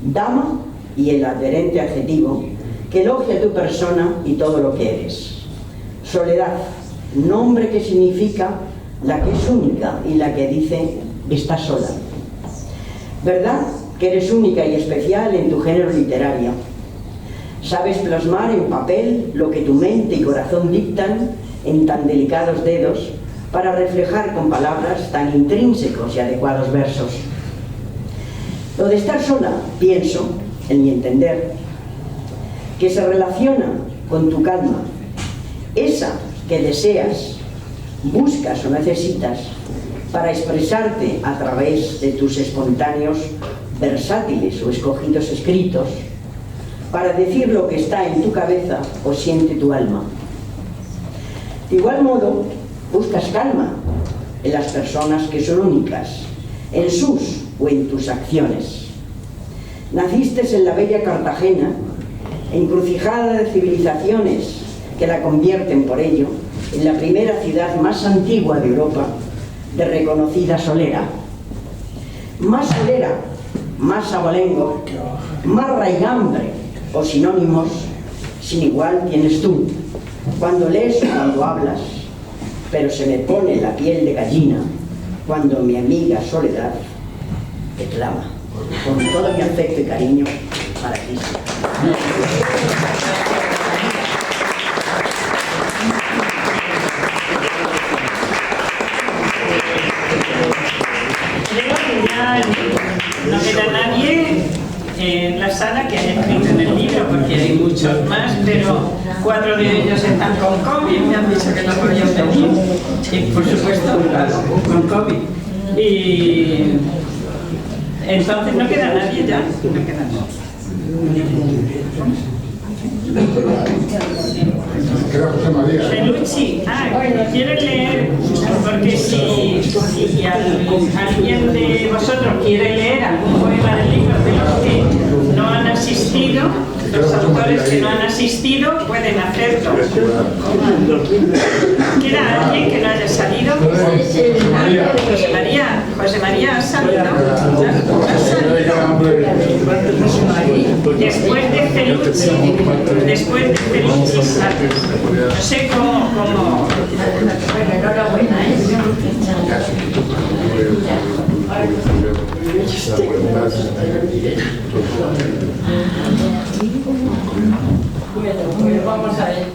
dama y el adherente adjetivo, que elogia tu persona y todo lo que eres. Soledad, nombre que significa la que es única y la que dice está sola. ¿Verdad que eres única y especial en tu género literario? Sabes plasmar en papel lo que tu mente y corazón dictan en tan delicados dedos para reflejar con palabras tan intrínsecos y adecuados versos. Lo de estar sola, pienso, en mi entender, que se relaciona con tu calma, esa que deseas, buscas o necesitas para expresarte a través de tus espontáneos, versátiles o escogidos escritos, para decir lo que está en tu cabeza o siente tu alma. De igual modo, buscas calma en las personas que son únicas, en sus o en tus acciones. Naciste en la bella Cartagena, encrucijada de civilizaciones que la convierten por ello en la primera ciudad más antigua de Europa, de reconocida solera. Más solera, más abolengo, más raigambre o sinónimos sin igual tienes tú, cuando lees o cuando hablas, pero se me pone la piel de gallina cuando mi amiga Soledad te clama, con todo mi afecto y cariño para ti. Creo que ya no queda nadie en la sala que haya escrito en el libro, porque hay muchos más, pero 4 de ellos están con COVID, me han dicho que no podían venir, y por supuesto, claro, con COVID. Y entonces no queda nadie ya, no queda nadie. Queda José María. Pelucci, ¿quieres leer? Porque si alguien de vosotros quiere leer algún poema del libro de los que no han asistido, los autores que no han asistido pueden hacerlo. ¿Queda alguien que no haya salido? José María ha salido. Después de Felici sale. No sé cómo. Bueno, enhorabuena, Bueno, vamos a ver.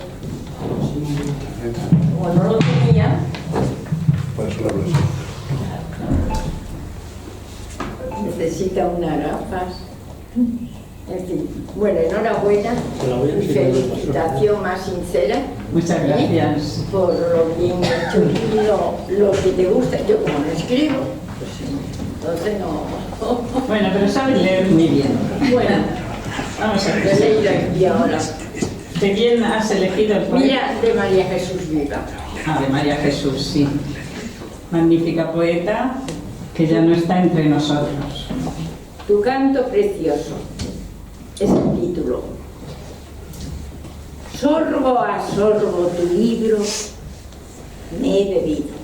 Como no lo tenía, necesita unas gafas. En fin, bueno, enhorabuena y felicitación más sincera. Muchas gracias. Por lo bien hecho y lo que te gusta. Yo como no escribo, pues entonces no. Bueno, pero sabes leer muy bien. Bueno, vamos a ver. he leído aquí ahora. ¿Qué bien has elegido el poema? Mira, de María Jesús Viva. Ah, de María Jesús, sí. Magnífica poeta que ya no está entre nosotros. Tu canto precioso es el título. Sorbo a sorbo tu libro me he bebido,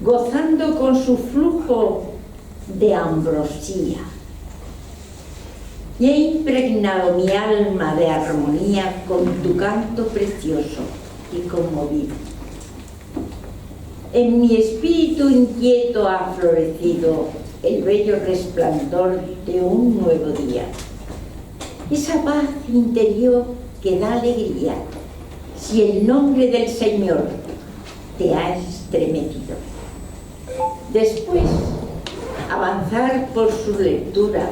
gozando con su flujo de ambrosía, y he impregnado mi alma de armonía con tu canto precioso y conmovido. En mi espíritu inquieto ha florecido el bello resplandor de un nuevo día, esa paz interior que da alegría si el nombre del Señor te ha estremecido. Después, avanzar por su lectura,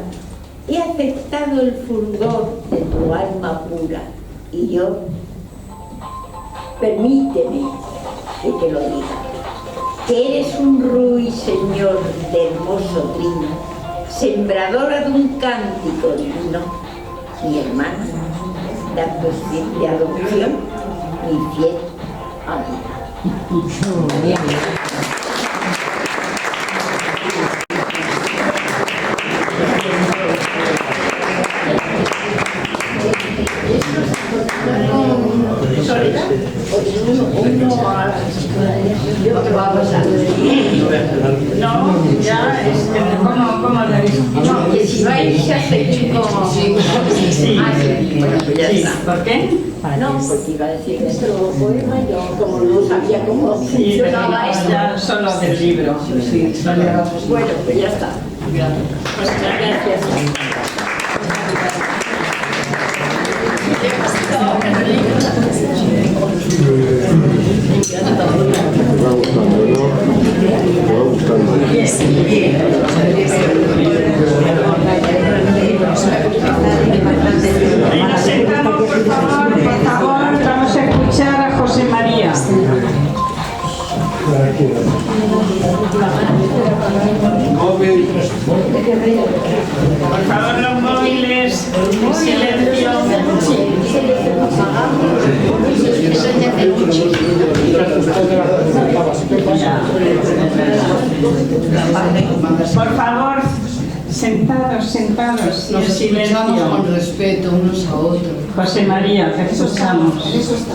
he aceptado el fulgor de tu alma pura y yo, permíteme que te lo diga, que eres un ruiseñor de hermoso trino, sembradora de un cántico divino, mi hermana, de adopción, mi fiel amiga. No, ya, ¿cómo lo habéis? No, que si vais a seguir como... Sí. Bueno, pues ya está. ¿Por qué? No, porque iba a decir otro poema, yo como no sabía cómo funcionaba esto. Ya solo del libro. Sí, bueno, pues ya está. Pues gracias. Me va gustando, ¿no? Me va gustando. Venga, sentamos, por favor, vamos a escuchar a José María. Por favor, los móviles, en silencio. Por favor, sentados y en silencio. Con respeto unos a otros. José María, te escuchamos.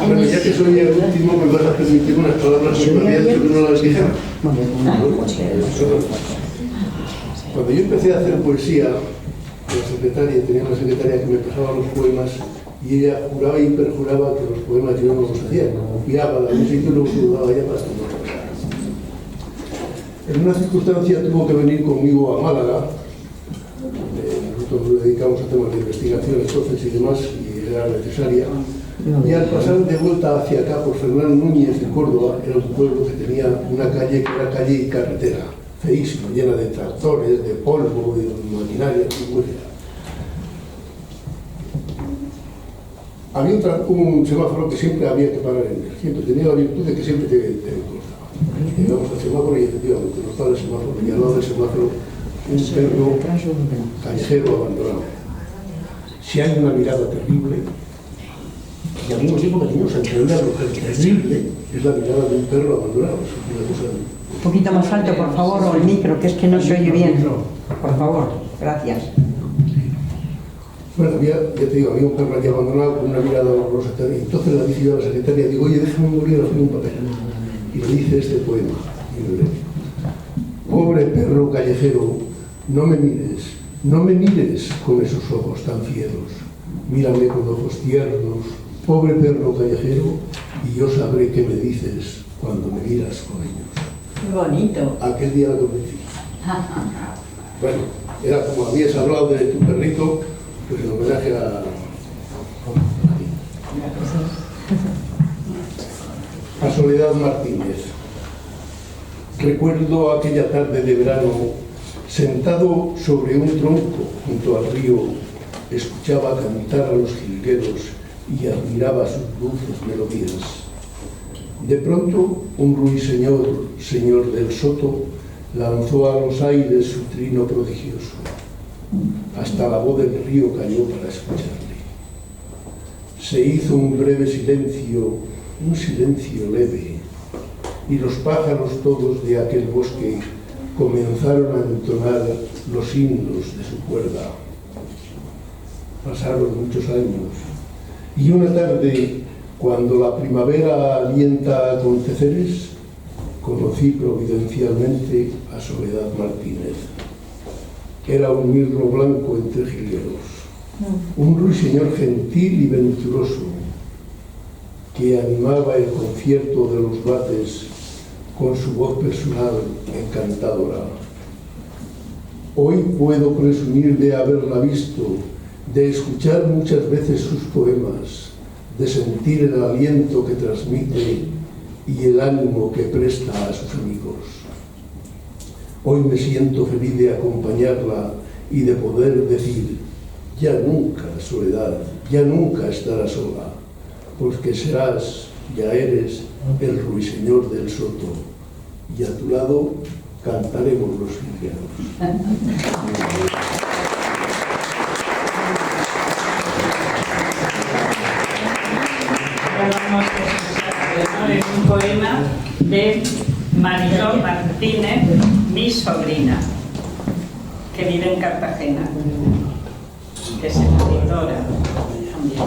Bueno, ya que soy el último, me vas a permitir unas palabras que me había dicho que no las dije. Cuando yo empecé a hacer poesía, tenía una secretaria que me pasaba los poemas y ella juraba y perjuraba que los poemas yo no los hacía, no copiaba la música y luego se lo daba ya para que no lo pasara. En una circunstancia tuvo que venir conmigo a Málaga. Nosotros nos dedicamos a temas de investigación, entonces y demás, y era necesaria. Y al pasar de vuelta hacia acá por Fernán Núñez de Córdoba, era un pueblo que tenía una calle que era calle y carretera, feísima, llena de tractores, de polvo, de maquinaria, muy fea. Había un semáforo que siempre había que parar en el centro, tenía la virtud de que siempre te cortaba. Llegamos al semáforo y efectivamente no estaba el semáforo, y al lado del semáforo un perro callejero abandonado. Si hay una mirada terrible, y al mismo tiempo que el niño se entienda lo que terrible es la mirada de un perro abandonado. Un poquito más alto, por favor, o el micro, que es que no se oye bien. Por favor, gracias. Bueno, ya te digo, había un perro allí abandonado con una mirada horrorosa. Entonces la dije yo a la secretaria, digo, oye, déjame un bolígrafo y un papel. Y le dice este poema. Y le digo, pobre perro callejero, no me mires con esos ojos tan fieros. Mírame con ojos tiernos, pobre perro callejero, y yo sabré qué me dices cuando me miras con ellos. Qué bonito. Aquel día la convencí. Bueno, era como habías hablado de tu perrito, pues en homenaje a Soledad Martínez. Recuerdo aquella tarde de verano, sentado sobre un tronco junto al río, escuchaba cantar a los jilgueros y admiraba sus dulces melodías. De pronto, un ruiseñor, señor del soto, lanzó a los aires su trino prodigioso. Hasta la voz del río cayó para escucharle. Se hizo un breve silencio, un silencio leve, y los pájaros todos de aquel bosque comenzaron a entonar los himnos de su cuerda. Pasaron muchos años, y una tarde, cuando la primavera alienta aconteceres, conocí providencialmente a Soledad Martínez. Era un mirlo blanco entre jilgueros, un ruiseñor gentil y venturoso, que animaba el concierto de los bates con su voz personal encantadora. Hoy puedo presumir de haberla visto, de escuchar muchas veces sus poemas, de sentir el aliento que transmite y el ánimo que presta a sus amigos. Hoy me siento feliz de acompañarla y de poder decir, ya nunca, Soledad, ya nunca estarás sola, porque serás, ya eres, el ruiseñor del soto, y a tu lado cantaremos los jilgueros. Vamos a escuchar un poema de Mariló Martínez, mi sobrina, que vive en Cartagena, que es escritora también.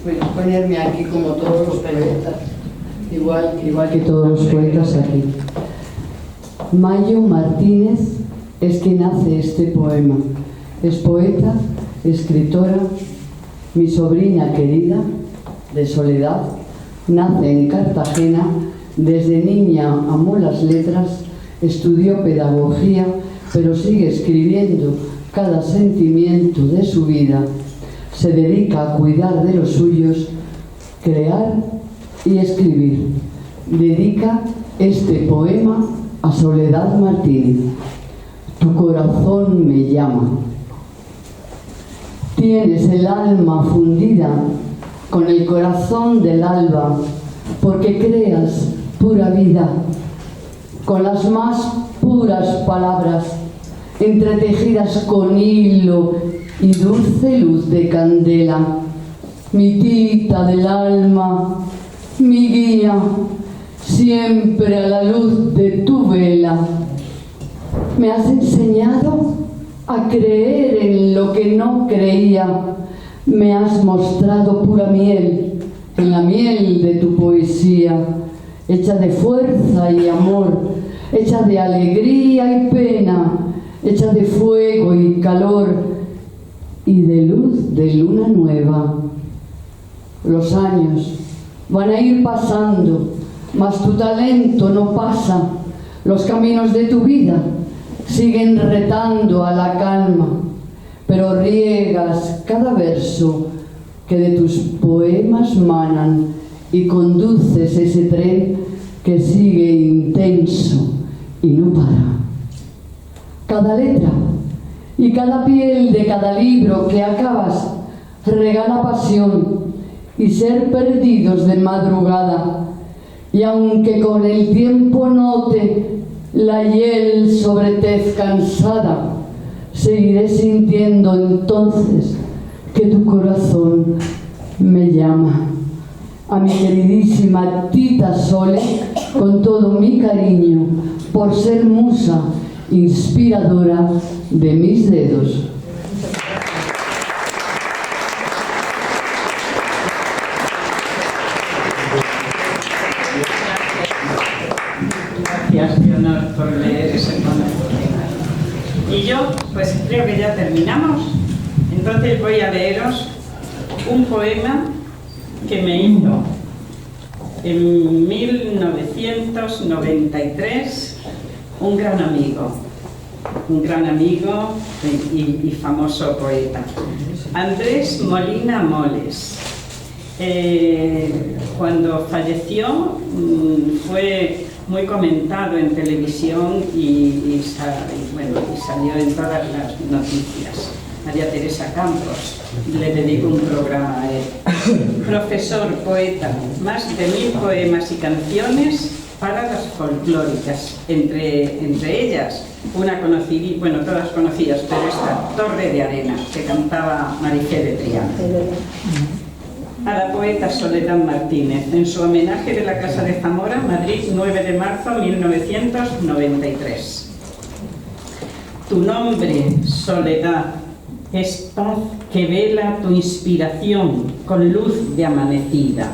Voy a ponerme aquí como todos los poetas, igual que todos los poetas aquí. Mayo Martínez es quien hace este poema. Es poeta, escritora, mi sobrina querida, de Soledad. Nace en Cartagena, desde niña amó las letras, estudió pedagogía, pero sigue escribiendo cada sentimiento de su vida. Se dedica a cuidar de los suyos, crear y escribir. Dedica este poema a Soledad Martínez. Tu corazón me llama. Tienes el alma fundida con el corazón del alba, porque creas pura vida, con las más puras palabras, entretejidas con hilo y dulce luz de candela. Mi tita del alma, mi guía, siempre a la luz de tu vela. Me has enseñado a creer en lo que no creía. Me has mostrado pura miel, en la miel de tu poesía, hecha de fuerza y amor, hecha de alegría y pena, hecha de fuego y calor y de luz de luna nueva. Los años van a ir pasando, mas tu talento no pasa. Los caminos de tu vida siguen retando a la calma, pero riegas cada verso que de tus poemas manan y conduces ese tren que sigue intenso y no para. Cada letra y cada piel de cada libro que acabas regala pasión y ser perdidos de madrugada, y aunque con el tiempo note la hiel sobre tez cansada, seguiré sintiendo entonces que tu corazón me llama. A mi queridísima Tita Sole, con todo mi cariño, por ser musa inspiradora de mis dedos. Gracias, Leonor, por leer ese poema. Y yo, pues creo que ya terminamos. Entonces voy a leeros un poema que me hizo en 1993 un gran amigo y famoso poeta, Andrés Molina Moles. Cuando falleció fue muy comentado en televisión y salió en todas las noticias. María Teresa Campos le dedico un programa a él. Profesor, poeta, más de 1000 poemas y canciones para las folclóricas, entre ellas una conocida, bueno, todas conocidas, pero esta, Torre de Arena, que cantaba Marifé de Triana. A la poeta Soledad Martínez, en su homenaje de la Casa de Zamora, Madrid, 9 de marzo de 1993. Tu nombre, Soledad, es paz que vela tu inspiración con luz de amanecida.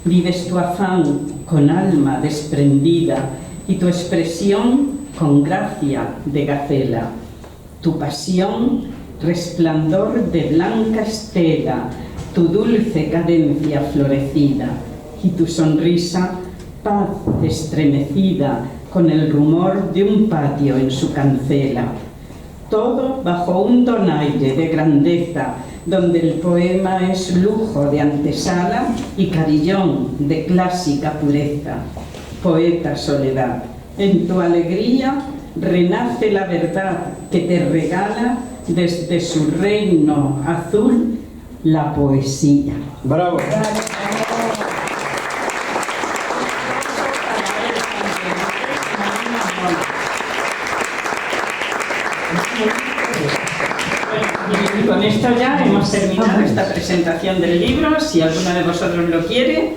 Vives tu afán con alma desprendida y tu expresión con gracia de gacela. Tu pasión, resplandor de blanca estela, tu dulce cadencia florecida y tu sonrisa, paz estremecida con el rumor de un patio en su cancela. Todo bajo un donaire de grandeza, donde el poema es lujo de antesala y carillón de clásica pureza. Poeta Soledad, en tu alegría renace la verdad que te regala desde su reino azul la poesía. ¡Bravo! Y con esto ya hemos terminado esta presentación del libro. Si alguno de vosotros lo quiere,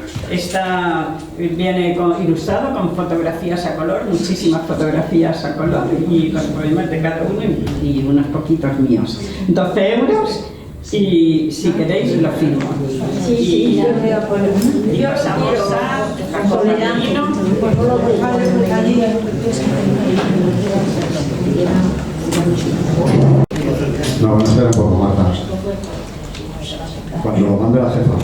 viene ilustrado con fotografías a color, muchísimas fotografías a color y los poemas de cada uno y unos poquitos míos. 12 euros y si queréis lo firmo. Sí, yo voy a poner. Y pasamos a Jacobino. No, van a ser un poco más. Cuando lo mande la jefa.